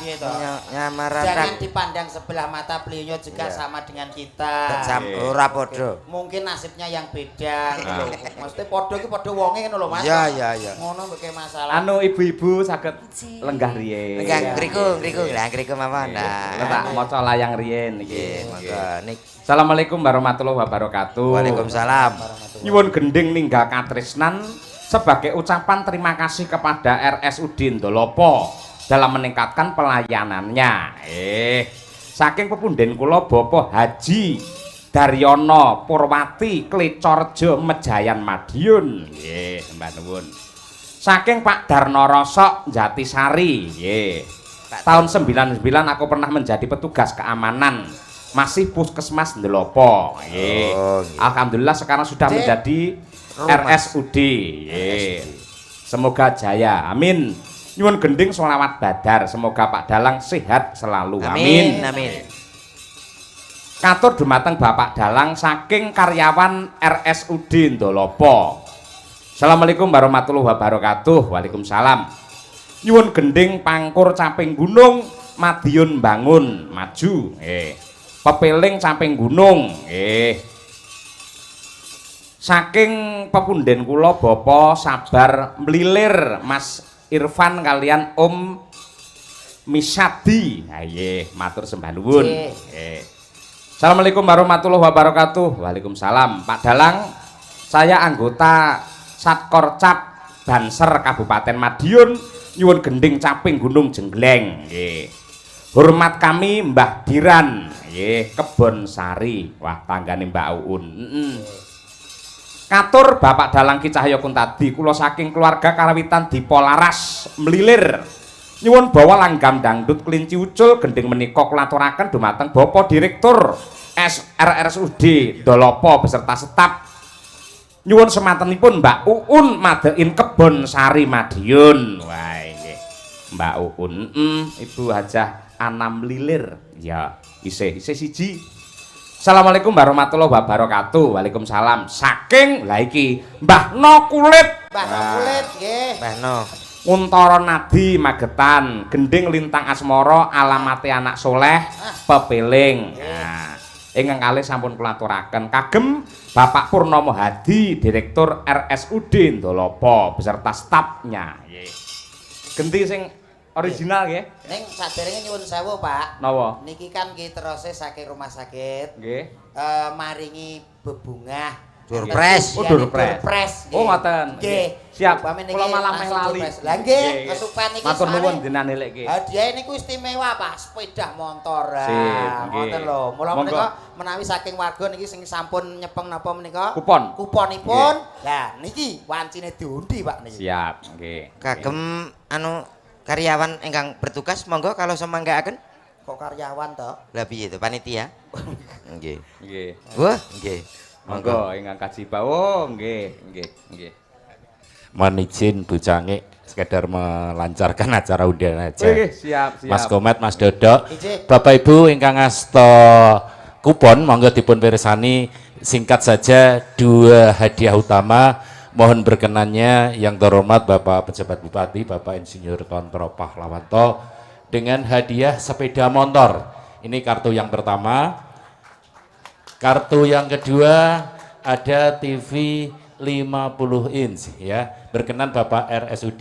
F: gitu. Jangan
B: nyamaratakan
F: dipandang sebelah mata, beliau juga sama dengan kita.
B: ora padha.
F: Mungkin nasibnya yang beda gitu lho. Maksudnya podo iki podo wonge ngono lho Mas.
B: Iya.
F: Ngono mbek masalah.
A: Anu ibu-ibu saged lenggah riyen.
B: Enggak ngriku lah ngriku mawon.
A: Tak maca layang riyen iki.
B: Monggo nik.
A: Assalamualaikum warahmatullahi wabarakatuh.
B: Waalaikumsalam.
A: Nyuwun gending ninggal katresnan sebagai ucapan terima kasih kepada RSUD Ndolopo dalam meningkatkan pelayanannya. Saking pepunden kula Bapak Haji Daryono Purwati Klecorjo Mejayan Madiun. Nggih, mbah nuwun. Saking Pak Darno Rosok Jatisari. Nggih. Tahun 99 aku pernah menjadi petugas keamanan masih Puskesmas Ndolopo. Nggih. Alhamdulillah sekarang sudah menjadi RSUD. Semoga jaya. Amin. Nyuwun gending sholawat badar. Semoga Pak Dalang sehat selalu. Amin. Katur dumateng Bapak Dalang saking karyawan RSUD Ndolopo. Assalamualaikum warahmatullahi wabarakatuh. Waalaikumsalam. Nyuwun gending pangkur caping gunung Madiun bangun maju. Pepeling caping gunung. Saking pepunden kula Bapak sabar mlilir Mas Irfan kalian Om Misadi. Nggih, matur sembah nuwun. Assalamualaikum warahmatullahi wabarakatuh. Waalaikumsalam. Pak Dalang, saya anggota Satkorcap Banser Kabupaten Madiun, nyuwun gending caping Gunung Jenggleng. Nggih. Hormat kami Mbah Diran, nggih, Kebon Sari. Wah, tanggane Mbak Uun. Katur Bapak Dalang Ki Cahya Kuntadi, kula saking keluarga karawitan Dipolaras mlilir. Nyuwun bawa langgam dangdut kelinci ucul gending menika kula aturaken dumateng Bapak Direktur RSUD Ndolopo beserta staf. Nyuwun semantenipun Mbak Uun madein Kebon Sari Madiun. Wah, nggih. Mbak Uun, Ibu Hajah Anam Lilir. Ya, isih siji. Assalamualaikum warahmatullahi wabarakatuh. Waalaikumsalam. Saking lah iki Mbah No Kulit.
F: Mbah No Kulit nggih.
B: Mbah No.
A: Untara Nadi Magetan, gending lintang asmara alamate anak soleh pepeling. Nah, ingkang kalih sampun kula aturaken kagem Bapak Purnomo Hadi, Direktur RSUD Ndolopo beserta stafnya. Nggih. Genti sing original nggih.
F: Ning saderenge nyuwun sewu, Pak.
A: Napa?
F: Niki kan ki terose saking rumah sakit.
A: Nggih.
F: Maringi bebungah.
B: Durpres.
A: Oh, Durpres.
F: Durpres.
A: Oh, ngoten.
F: Nggih.
A: Siap.
F: Upami niki
A: Kula malah meh
F: langsung
A: lali.
F: Durpres. Lah nggih, kesupen niki.
A: Matur nuwun
F: soalnya
A: jenengan niliki.
F: hadiah niku istimewa, Pak. Sepeda motor.
A: Sip,
F: Ngoten
A: nggih.
F: lho. Mula
A: Monggo.
F: menika menawi saking warga niki sing sampun nyepeng napa menika?
A: Kupon.
F: Kuponipun. Lah niki wancine diundi, Pak niki.
A: Siap, nggih.
B: Kagem anu karyawan ingkang bertugas monggo kalau semanggaaken.
F: Kok karyawan to?
B: Lah piye to panitia? Nggih.
A: Nggih.
B: Wah, nggih.
A: Monggo ingkang kaji bawo, nggih.
J: Mohon izin Bu Cangik sekedar melancarkan acara undangan aja.
A: Nggih, siap.
J: Mas Komet, Mas Dodok,
F: Ijik.
J: Bapak Ibu ingkang ngasta kupon monggo dipun pirsani singkat saja 2 hadiah utama. Mohon berkenannya yang terhormat Bapak Pejabat Bupati, Bapak Insinyur Tontro Pahlawanto dengan hadiah sepeda motor. Ini kartu yang pertama. Kartu yang kedua ada TV 50 inch ya. Berkenan Bapak RSUD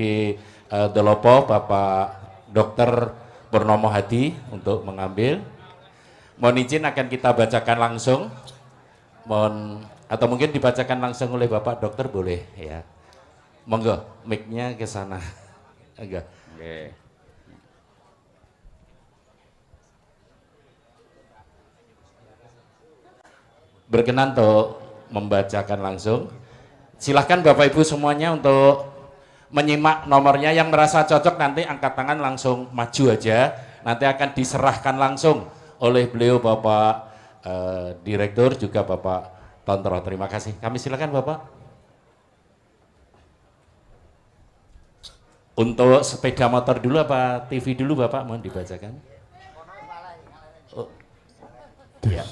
J: Ndolopo, Bapak Dr. Purnomo Hadi untuk mengambil. Mohon izin akan kita bacakan langsung. Mohon atau mungkin dibacakan langsung oleh Bapak Dokter boleh ya. Monggo mic-nya ke sana. Enggak.
A: Nggih.
J: Berkenan untuk membacakan langsung. Silahkan Bapak Ibu semuanya untuk menyimak nomornya. Yang merasa cocok nanti angkat tangan langsung maju aja. Nanti akan diserahkan langsung oleh beliau Bapak Direktur juga Bapak Tontro. Terima kasih. Kami silakan Bapak. Untuk sepeda motor dulu apa TV dulu Bapak, mohon dibacakan. Oh. Ya.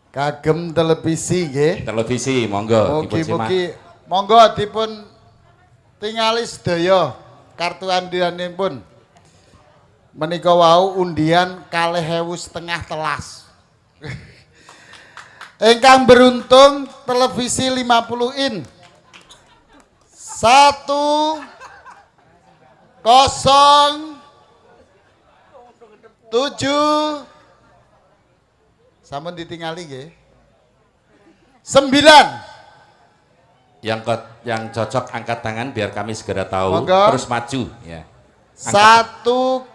K: Kagem televisi nggih.
J: Televisi monggo dipun simak.
K: Mugi-mugi monggo dipun tingali sedaya kartu andianipun. Menika wau undian 2.500 telas. Ingkang beruntung televisi 50 in. 107 sampun ditingali nggih. 9
J: yang cocok angkat tangan biar kami segera tahu.
K: Monggo.
J: Terus maju ya.
K: 1079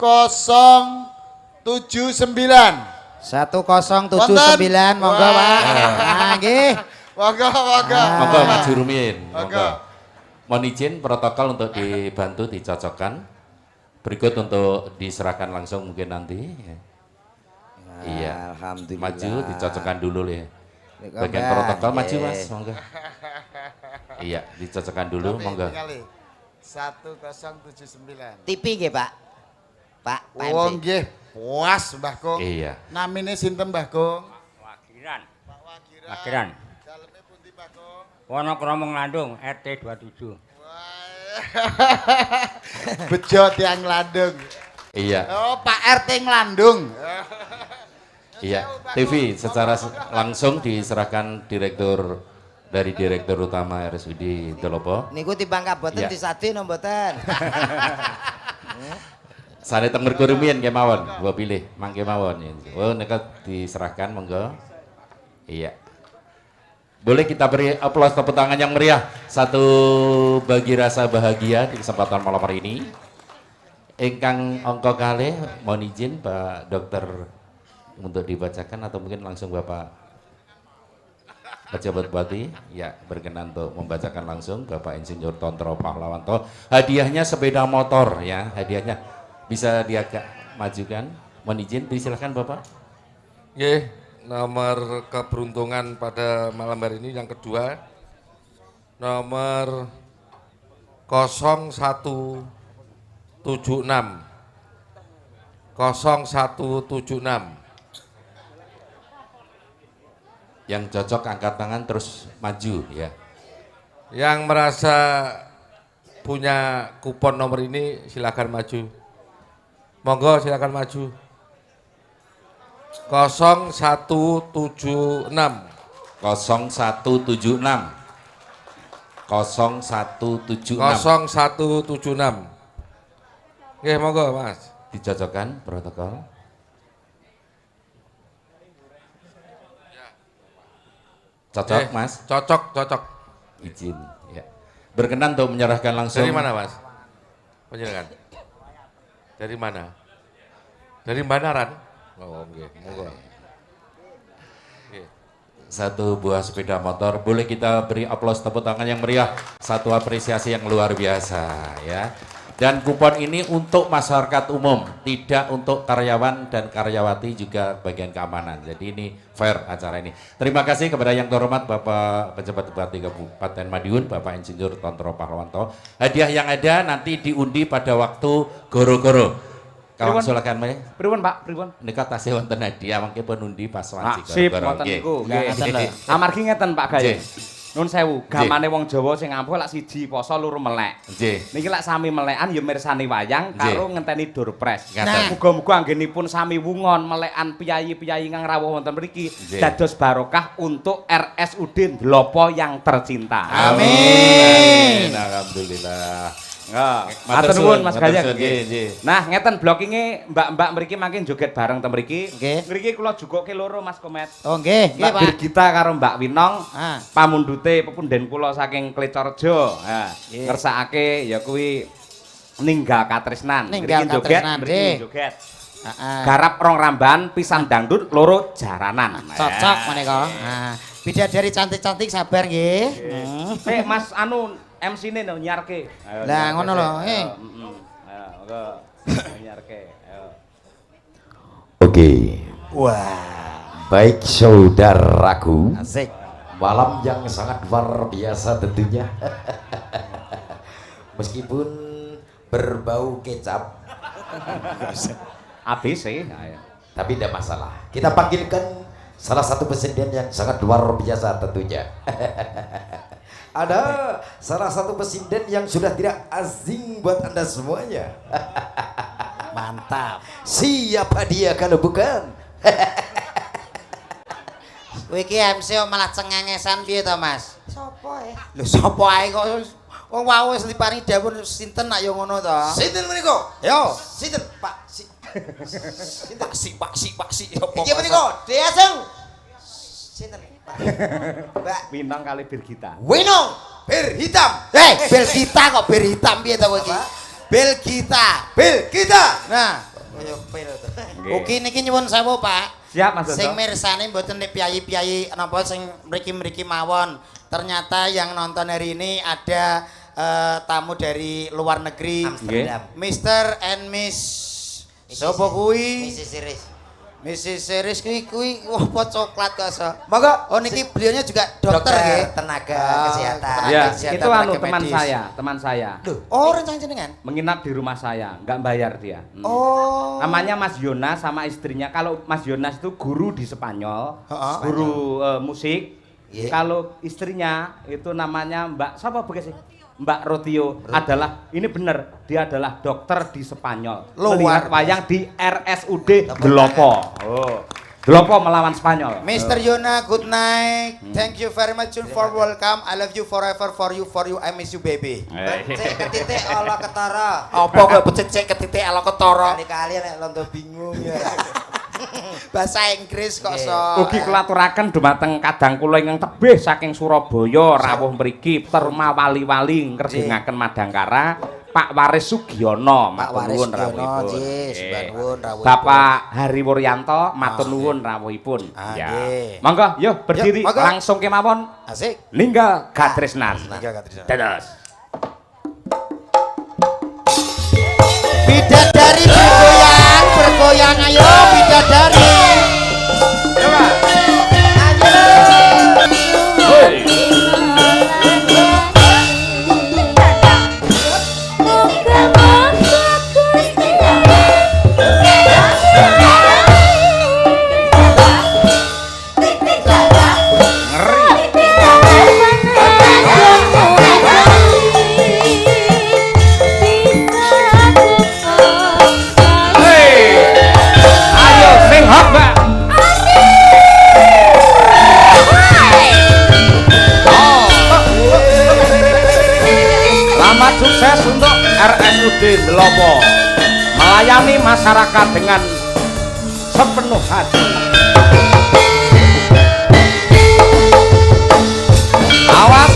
B: 1079 monggo Pak. Nah nggih.
K: Monggo.
J: Monggo maju rumiyin.
K: Monggo.
J: Mohon izin protokol untuk dibantu dicocokkan. Berikut untuk diserahkan langsung mungkin nanti. Iya.
B: Alhamdulillah.
J: Maju dicocokkan dulu ya. Bagian protokol maju Mas, monggo. Iya, dicocokkan dulu monggo.
K: 1079.
B: TV nggih Pak. Pak.
K: Oh nggih, puas Mbah Kong.
J: Iya.
K: Namine sinten Mbah Kong?
L: Wagiran.
K: Pak Wagiran.
L: Wagiran.
K: Daleme pundi Mbah Kong?
L: Wonokromo Nglandung RT 27.
K: Bejo tiang Nglandung.
J: Iya.
K: Oh, Pak RT Nglandung.
J: Iya, TV secara langsung diserahkan dari Direktur Utama RSUD Dolopo.
B: Niku timbang kaboten
J: Iya.
B: disadi no mboten.
J: Sane teng mergo rumiyin kemawon, gua pilih mangke mawon. Oh, nika diserahkan monggo. Iya. Boleh kita beri aplaus tepuk tangan yang meriah. Satu bagi rasa bahagia di kesempatan malam hari ini. Ingkang angka kalih mohon izin Pak Dokter untuk dibacakan atau mungkin langsung Bapak Pejabat Bupati ya berkenan untuk membacakan langsung Bapak Insinyur Tontro Pahlawanto. Hadiahnya sepeda motor ya, hadiahnya bisa diagak majukan. Mohon izin disilahkan Bapak.
M: Nggih, nomor keberuntungan pada malam hari ini yang kedua nomor 0176 0176.
J: Yang cocok angkat tangan terus maju ya.
M: Yang merasa punya kupon nomor ini silakan maju. Monggo silakan maju. 0176
J: 0176
M: Nggih, monggo Mas.
J: Dicocokkan protokol. Cocok Mas?
M: Cocok.
J: Izin ya. Berkenan untuk menyerahkan langsung.
M: Dari mana Mas? Penjelasan. Dari mana? Dari Banaran? Oh, nggih, monggo.
J: Satu buah sepeda motor, boleh kita beri aplaus tepuk tangan yang meriah. Satu apresiasi yang luar biasa ya. Dan kupon ini untuk masyarakat umum, tidak untuk karyawan dan karyawati juga bagian keamanan. Jadi ini fair acara ini. Terima kasih kepada yang terhormat Bapak Pejabat Bupati Kabupaten Madiun, Bapak Insinyur Tontro Pahlawanto. Hadiah yang ada nanti diundi pada waktu goro-goro. Kawan silakan Mas.
A: Pripun Pak, pripun?
J: Nika tasih wonten hadiah mangke pun undi pas wanci
A: sip wonten niku. Nggih. Amargi ngeten Pak Gaye. Nun sewu, gamane wong Jawa sing ampuh lak siji poso loro melek.
J: Nggih.
A: Niki lak sami melekan ya mirsani wayang karo ngenteni durpres.
J: Nah,
A: muga-muga anggenipun sami wungon melekan piyayi-piyayi ingkang rawuh wonten mriki dados barokah untuk RSUD Dlopo yang tercinta.
J: Amin. Alhamdulillah.
A: Matur nuwun Mas Gayeng. Nah, ngeten blokinge mbak-mbak mriki mangke joget bareng ten mriki. Mriki kula jugoke loro Mas Komet.
B: Oh nggih,
A: Mbak Birgita karo Mbak Winong. Pamundhute pepunden kula saking Klecorjo. Ngersakake ya kuwi ninggal katresnan. Mriki joget, mriki joget. Garap rong ramban, pisan dangdut, loro jaranan.
B: Cocok menika. Bidadari cantik-cantik sabar nggih.
A: Mas anu MC-ne no nyarke.
B: Lah ngono lho,
A: Ayo, monggo nyarke. Ayo.
N: Oke,
B: Wah.
N: Baik saudaraku.
B: Asik.
N: Malam yang sangat luar biasa tentunya. Meskipun berbau kecap.
A: ABC. Nah, ya.
N: Tapi tidak masalah. Kita panggilkan salah satu presiden yang sangat luar biasa tentunya. Ada salah satu presiden yang sudah tidak asing buat Anda semuanya.
B: Mantap.
N: Siapa dia kalau bukan?
B: Kowe iki MC kok malah cengengesan piye to, Mas?
F: Sopo ya?
B: Lho sapa ae kok wong wau wis diparingi dawuh sinten nak yo ngono to?
N: Sinten menika?
B: Yo,
N: Sinten Pak Si. Pak Si.
B: Iki menika Deseng. Sinten?
A: Mbak Winong kali Birgita.
B: Winong, bir hitam. Bel kita kok bir hitam piye to kowe iki? Bel kita. Nah, kaya pil to. Ugi niki nyuwun sewu, Pak.
A: Siap Mas Dodo.
B: Sing mirsani mboten nek piyayi-piyayi napa sing mriki-mriki mawon. Ternyata yang nonton hari ini ada tamu dari luar negeri.
A: Amsterdam.
B: Mr. and Miss Sopo kuwi?
C: Mrs. Series kuwi apa coklat kasa.
B: Monggo. Oh niki beliaunya juga dokter nggih.
C: Tenaga kesehatan.
A: Ya,
B: kesehatan
A: itu anu
B: tenaga
A: teman saya.
B: Loh, oh rencana jenengan?
A: Menginap di rumah saya, nggak bayar dia.
B: Oh.
A: Namanya Mas Yonas sama istrinya. Kalau Mas Yonas itu guru di Spanyol, guru musik.
C: Yeah.
A: Kalau istrinya itu namanya Mbak siapa begitu sih? Mbak Rotio adalah ini benar dia adalah dokter di Spanyol. Melihat wayang di RSUD Delopo. Oh. Delopo melawan Spanyol.
B: Mr. Yona, good night. Thank you very much for welcome. I love you forever for you I miss you baby.
C: Becek ketitik ala ketara.
B: Apa kok becek ketitik ala ketara?
C: Kali-kali nek londo bingung ya.
B: Bahasa Inggris kok so.
A: Ugi kula aturaken dumateng kadang kula ingkang tebih saking Surabaya rawuh mriki terma wali-wali ngrejengaken Madangkara Pak Waris Sugiono matur nuwun rawuhipun. Bapak Hari Wuryanto matur nuwun rawuhipun. Ya. Monggo yo berdiri langsung kemawon.
B: Asik.
A: Ninggal katresnan. Dados.
B: Bidadari bergoyang ayo bidadari. Coba.
A: Sukses untuk RSUD Delopo melayani masyarakat dengan sepenuh hati. Awas.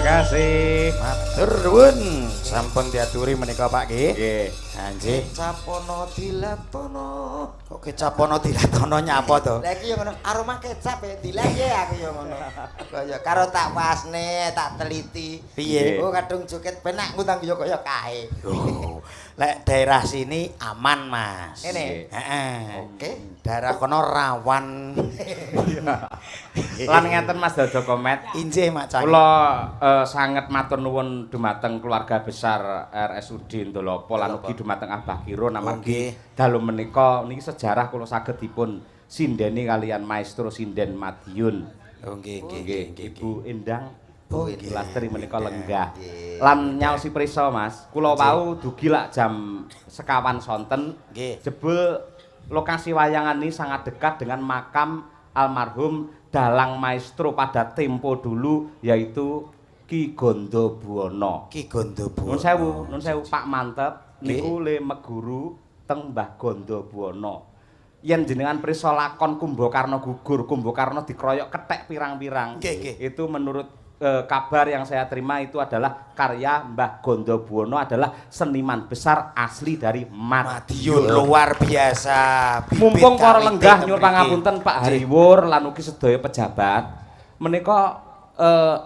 A: kasih.
B: Matur nuwun. Sampun diaturi menika Pak nggih.
A: Nggih.
B: Anjih. Capono dilatono. Kok kecapono dilatono nyapa to?
C: Lah iki yo ngono, aroma kecap ya dilake aku yo ngono. Kaya karo tak wasne, tak teliti.
B: Piye?
C: Oh kadung joget penak ngutang yo kaya kae.
B: Oh, lek daerah sini aman, Mas.
C: Ini?
B: Heeh.
C: Oke.
B: Daerah kono rawan.
A: Lan ngeten Mas Dodo Komet.
B: Injih, Mak Cang.
A: Kula sanget matur nuwun dumateng keluarga besar RSUD Ndolopo lan ugi dumateng Abah Kiro namargi dalu menika niki sejarah kula saged dipun sindeni kalian Maestro Sinden Madiun.
B: Oh nggih,
A: nggih. Ibu Endang
B: Oh nggih.
A: Lastri menika lenggah. Lan nyaosi prisa Mas, kula wau dugi lak jam sekawan sonten.
B: Nggih.
A: Jebul lokasi wayangan ini sangat dekat dengan makam almarhum dalang maestro pada tempo dulu yaitu Ki Gondo Buwono.
B: Ki Gondo Buwono.
A: Nun sewu Pak Mantep niku le meguru teng Mbah Gondo Buwono. Yen jenengan prisa lakon Kumbakarna gugur, Kumbakarna dikeroyok kethek pirang-pirang. Itu menurut kabar yang saya terima itu adalah karya Mbah Gondo Buwono adalah seniman besar asli dari Madiun.
B: Luar biasa.
A: Mumpung para lenggah nyuwun pangapunten Pak Hariwur lan ugi sedaya pejabat menika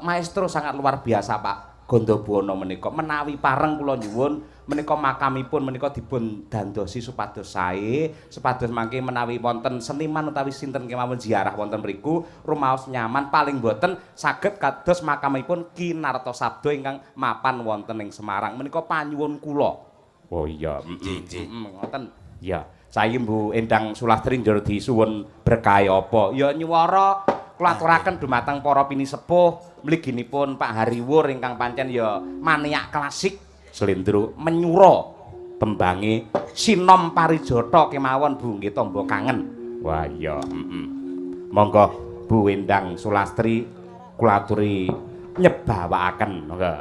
A: maestro sangat luar biasa Pak Gondo Buwono menika menawi pareng kula nyuwun menika makamipun menika dipun dandosi supados sae supados mangke menawi wonten seniman utawi sinten kemawon ziarah wonten mriku rumaos nyaman paling boten saged kados makamipun Ki Nartasabda ingkang mapan wonten ing Semarang menika panyuwun kula. Oh iya, ngoten. Ya, sae Bu Endang Sulastri njur disuwun berkah apa? Ya nyuwara kula aturaken dumateng para pinisepuh mliginipun Pak Hariwur ingkang pancen ya maniak klasik Slendro menyura tembange Sinom Parijata kemawon Bu nggih tamba kangen. Wah iya, Monggo Bu Endang Sulastri kula aturi nyebawakaken. Monggo.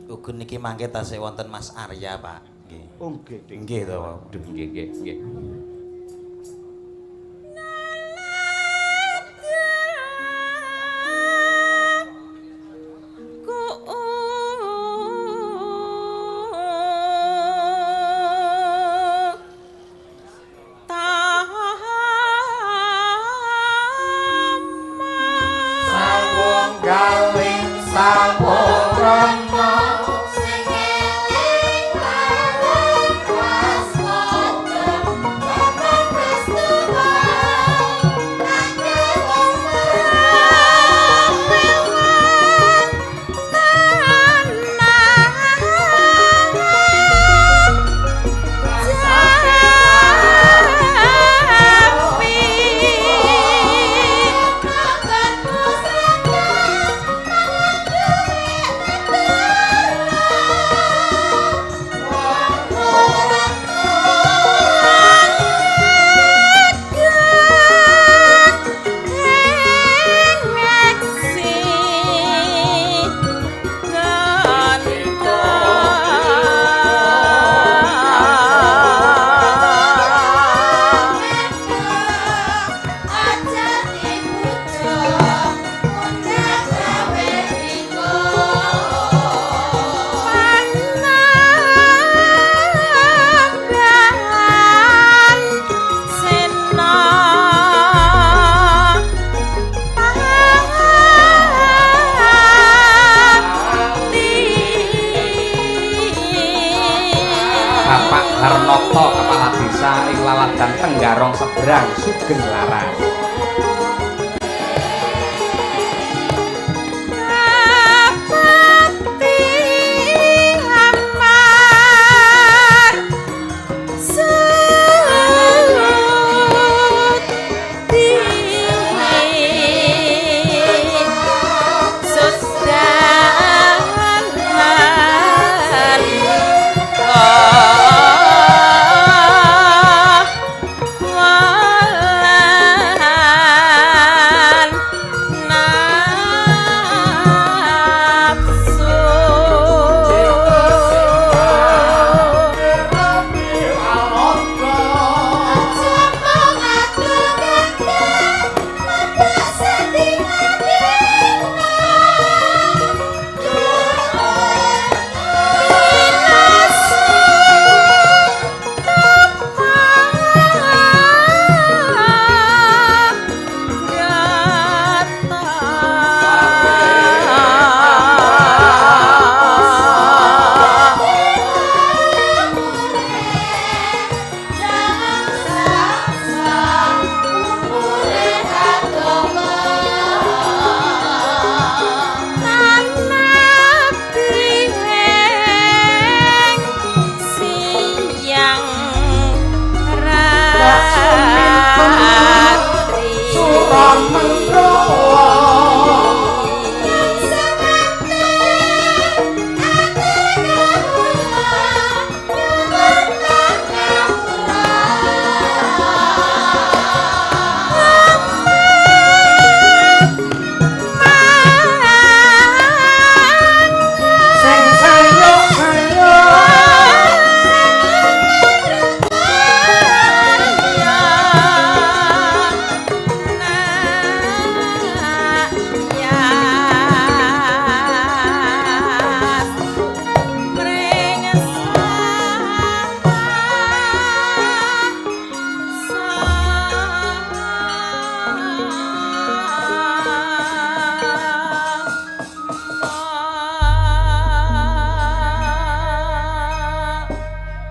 B: Ugun niki mangke tasih wonten Mas Arya, Pak. Nggih.
A: Oh nggih,
B: nggih to.
A: Nggih. Tenggarong Seberang Sugeng Laras.
I: Wah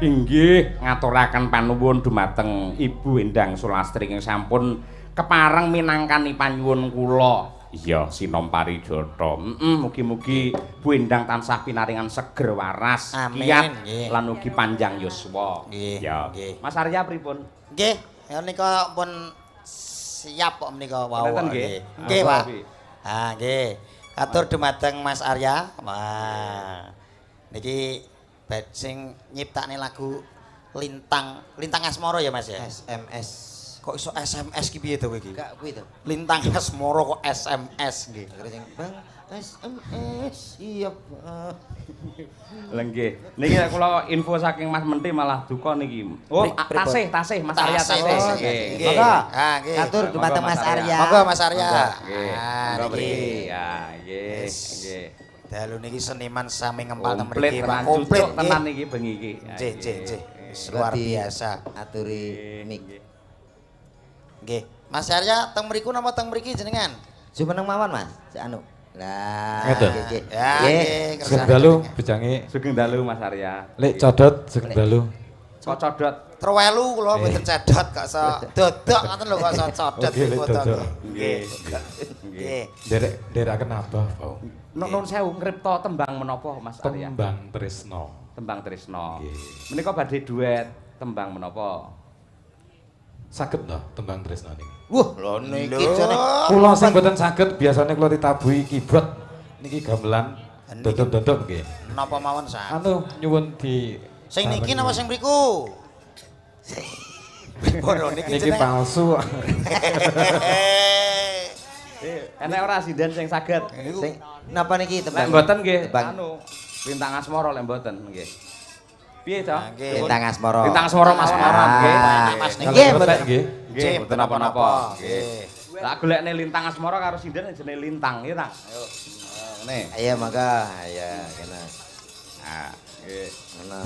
A: Inggih ngaturaken panuwun dumateng Ibu Endang Sulastri ingkang sampun kepareng minangkani panyuwun kula. Iya, Sinom Parijata. Mugi-mugi Bu Endang tansah pinaringan seger waras, kiat lan ugi panjang yuswa. Ya. Mas Arya pripun?
B: Nggih, menika pun siap kok menika wau.
A: Nggih.
B: Nggih, Pak. Ah, nggih. Atur dumateng Mas Arya. Wah. Niki sing nyiptakne lagu Lintang Asmara ya Mas ya?
C: SMS.
B: Kok iso SMS ki piye to kowe iki?
C: Gak kuwi to.
B: Lintang Asmara kok SMS nggih.
C: Bang SMS iya.
A: Lah nggih. Niki kula info saking Mas Menti malah duka niki. Oh, tasih Mas Arya tasih. Nggih.
C: Monggo.
B: Ah, nggih.
C: Atur dumateng Mas Arya.
B: Monggo Mas Arya.
A: Nggih. Monggo mriki. Ya, nggih. Nggih.
B: Dalu niki seniman sami ngempal ten
A: Komplit
B: mriki
A: tenan
B: Pak. Komplit
A: tenan niki bengi iki.
B: Nggih. Luar biasa.
C: Aturi mik.
B: Nggih. Mas Arya teng mriku napa teng mriki jenengan?
C: Jumeneng mawon Mas. Cek anu. Lah,
J: nggih.
B: Ya, nggih.
J: Sugeng dalu bijange.
A: Sugeng dalu Mas Arya.
J: Lek codot sugeng dalu.
A: Kok codot?
B: Trowelu kula mboten cedot kok iso dodok ngoten lho kok iso codot foto.
A: Nggih.
B: Nggih.
J: Derekaken apa, Pak?
A: Nun sewu ngripta tembang menapa Mas Arya?
J: Tembang Tresno.
A: Tembang Tresno. Menika badhe duet tembang menapa?
J: Saged to tembang Tresno niki.
B: Wah, lho niki jane
J: kula sing mboten saged biasane kula ditabuhi keyboard niki gamelan dodok-dodok nggih.
B: Napa mawon sak?
J: Anu nyuwun di
B: sing niki napa sing mriku? Bono
J: niki palsu.
A: Enek ora sinden sing saged.
C: Sing napa niki
A: Lek
C: tembang?
A: mboten nggih anu Lintang Asmara lek mboten nggih. Piye, Cak?
C: Lintang Asmara.
A: Lintang Asmara Mas Mara nggih.
B: Nggih,
J: mboten nggih.
A: Nggih, mboten napa-napa. Nggih. Lah golekne Lintang Asmara karo sinden jenenge Lintang, nggih ta? Ayo. Ngene.
C: Ayo mangga, ya kena.
A: Ah, nggih.
C: Ngono.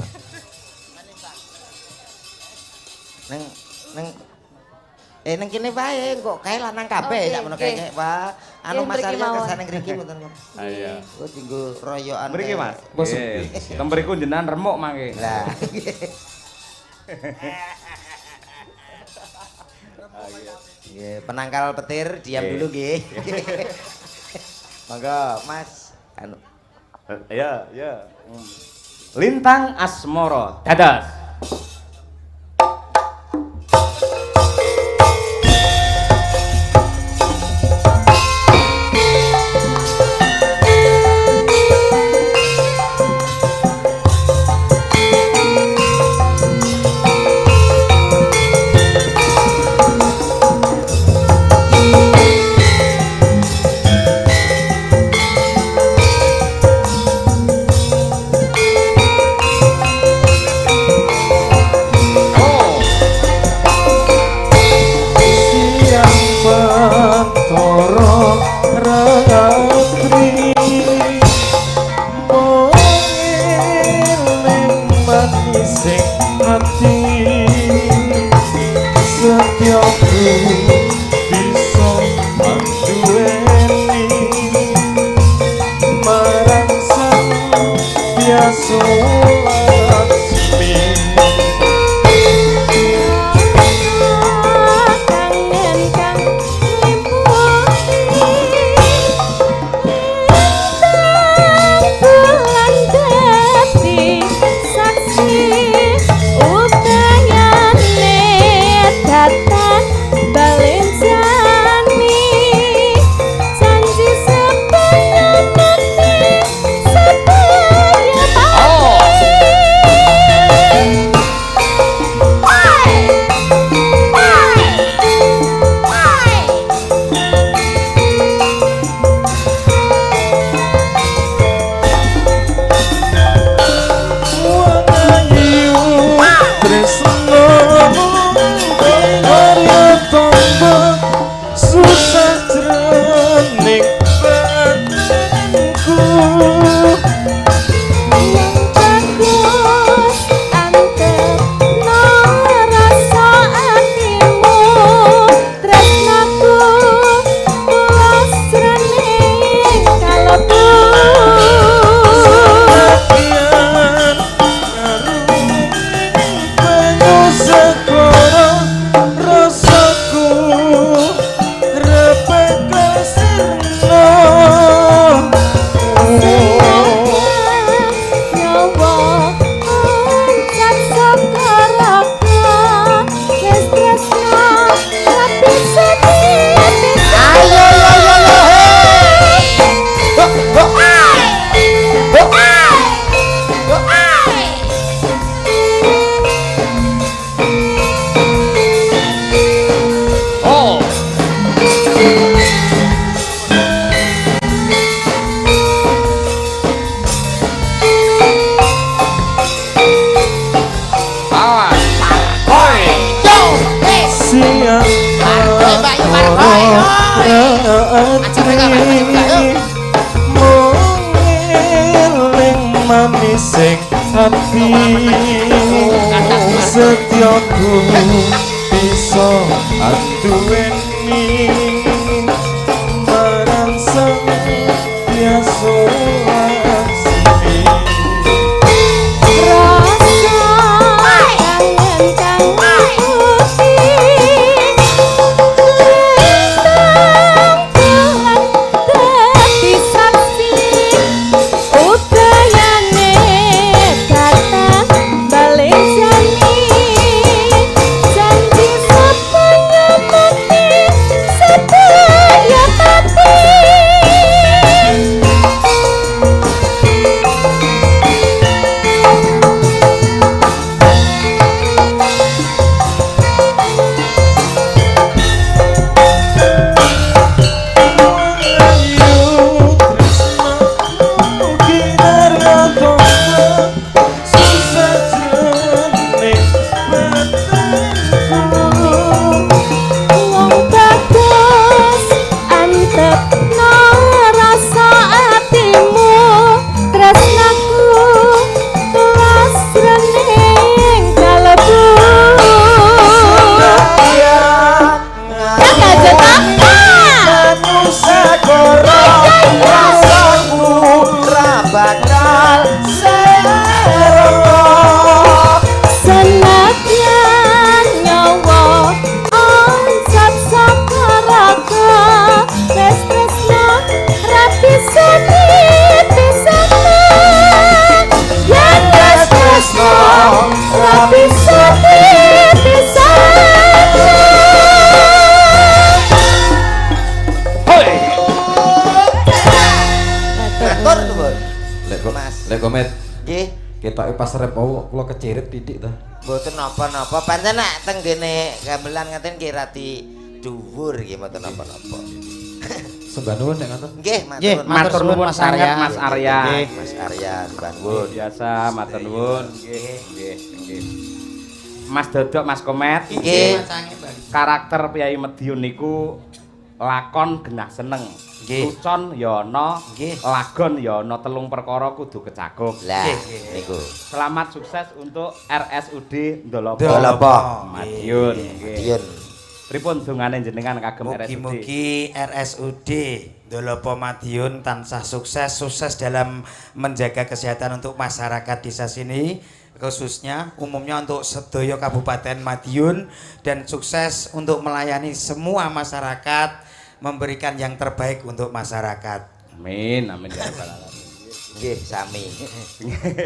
C: Neng kene wae kok kae lanang kabeh tak menawa kae Pak. Anu Mas Arya kersane ngriki mboten.
A: Ah iya.
C: Kok dienggo royokan.
A: Mriki Mas. Nggih. Tem mriku jenengan remuk mangke.
C: Lah. Nggih, penangkal petir diam dulu nggih. Monggo Mas. Anu.
A: Ya, ya. Lintang Asmara. Dados.
J: Mami sing ati setyaku bisa anduweni marang sang biasa asli
N: Komet.
B: Nggih.
N: Ketoke pas rep kula kecirit titik ta.
B: Mboten napa-napa. Pancen nek teng gene gamelan ngaten nggih radi dhuwur nggih mboten napa-napa.
N: Sembah nuwun nek ngoten.
B: Nggih,
A: matur nuwun Mas Arya. Mas Arya.
B: Nggih, Mas Arya sembah nuwun.
A: Biasa matur nuwun. Nggih, nggih, nggih. Mas Dodok, Mas Komet.
B: Nggih.
A: Karakter Piyai Madiun niku lakon genah seneng. Kucon ya ana, lagon ya ana, telung perkara kudu kecakup.
B: Lah niku.
A: Selamat sukses untuk RSUD Ndolopo Madiun.
B: Madiun.
A: Pripun dongane jenengan kagem RSUD?
O: Mugi-mugi RSUD Ndolopo Madiun tansah sukses dalam menjaga kesehatan untuk masyarakat desa sini, khususnya umumnya untuk sedaya Kabupaten Madiun, dan sukses untuk melayani semua masyarakat, memberikan yang terbaik untuk masyarakat.
A: Amin, amin ya rabbal alamin.
B: Nggih, sami.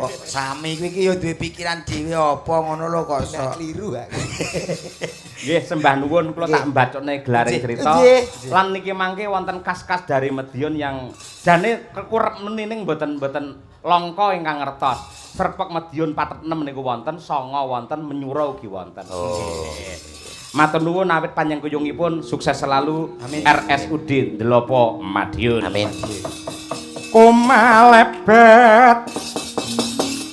O: Kok sami kuwi iki ya duwe pikiran dhewe apa ngono lho kok iso.
B: Kliru kok.
A: Nggih, sembah nuwun kula tak mbacone gelare cerita. Lan niki mangke wonten kas-kas dari Madiun yang jane kekurep menining mboten langka ingkang ngertos. Serpek Madiun 46 niku wonten, Songo wonten, Menyura ugi wonten. Matur nuwun awit panjenenganipun sukses selalu. Amin. RSUD Ndolopo Madiun.
B: Amin.
A: Kumalebet